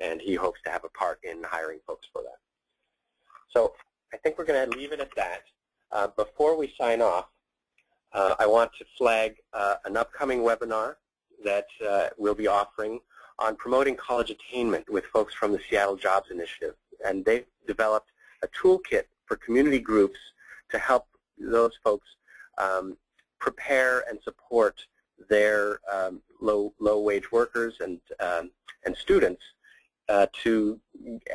Speaker 1: and he hopes to have a part in hiring folks for that. So I think we're going to leave it at that. Before we sign off, I want to flag an upcoming webinar that we'll be offering on promoting college attainment with folks from the Seattle Jobs Initiative. And they've developed a toolkit for community groups to help those folks prepare and support their low-wage workers and students to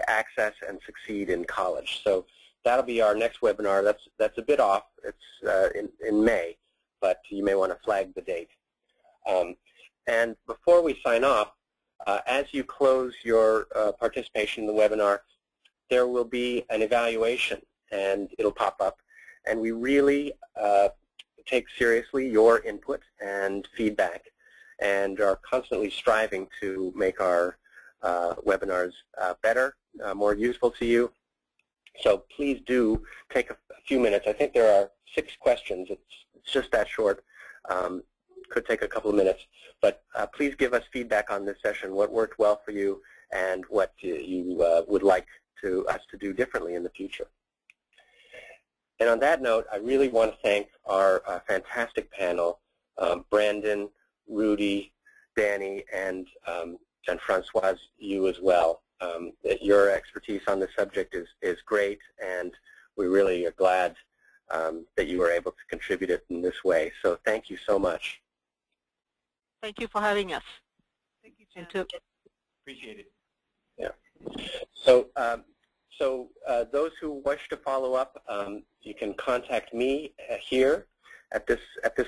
Speaker 1: access and succeed in college. So that'll be our next webinar. That's a bit off. It's in May, but you may want to flag the date. And before we sign off, as you close your participation in the webinar, there will be an evaluation, and it'll pop up. And we really take seriously your input and feedback and are constantly striving to make our webinars better, more useful to you. So please do take a few minutes. I think there are 6 questions. It's just that short. Could take a couple of minutes. But please give us feedback on this session, what worked well for you and what you would like us to do differently in the future. And on that note, I really want to thank our fantastic panel, Brandynn, Rudy, Danie, and Francoise, you as well. Your expertise on the subject is great, and we really are glad that you were able to contribute it in this way. So thank you so much.
Speaker 7: Thank you for having us.
Speaker 2: Thank you, Jen.
Speaker 4: Appreciate it.
Speaker 1: Yeah. So, those who wish to follow up, you can contact me here at this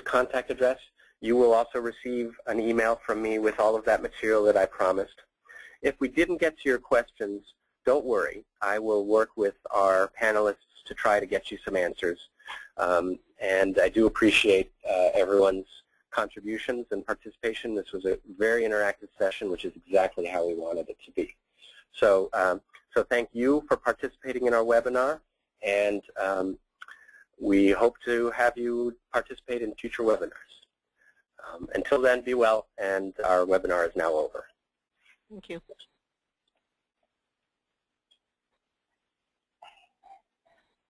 Speaker 1: contact address. You will also receive an email from me with all of that material that I promised. If we didn't get to your questions, don't worry. I will work with our panelists to try to get you some answers. And I do appreciate everyone's contributions and participation. This was a very interactive session, which is exactly how we wanted it to be. So, so thank you for participating in our webinar, and we hope to have you participate in future webinars. Until then, be well, and our webinar is now over.
Speaker 7: Thank you.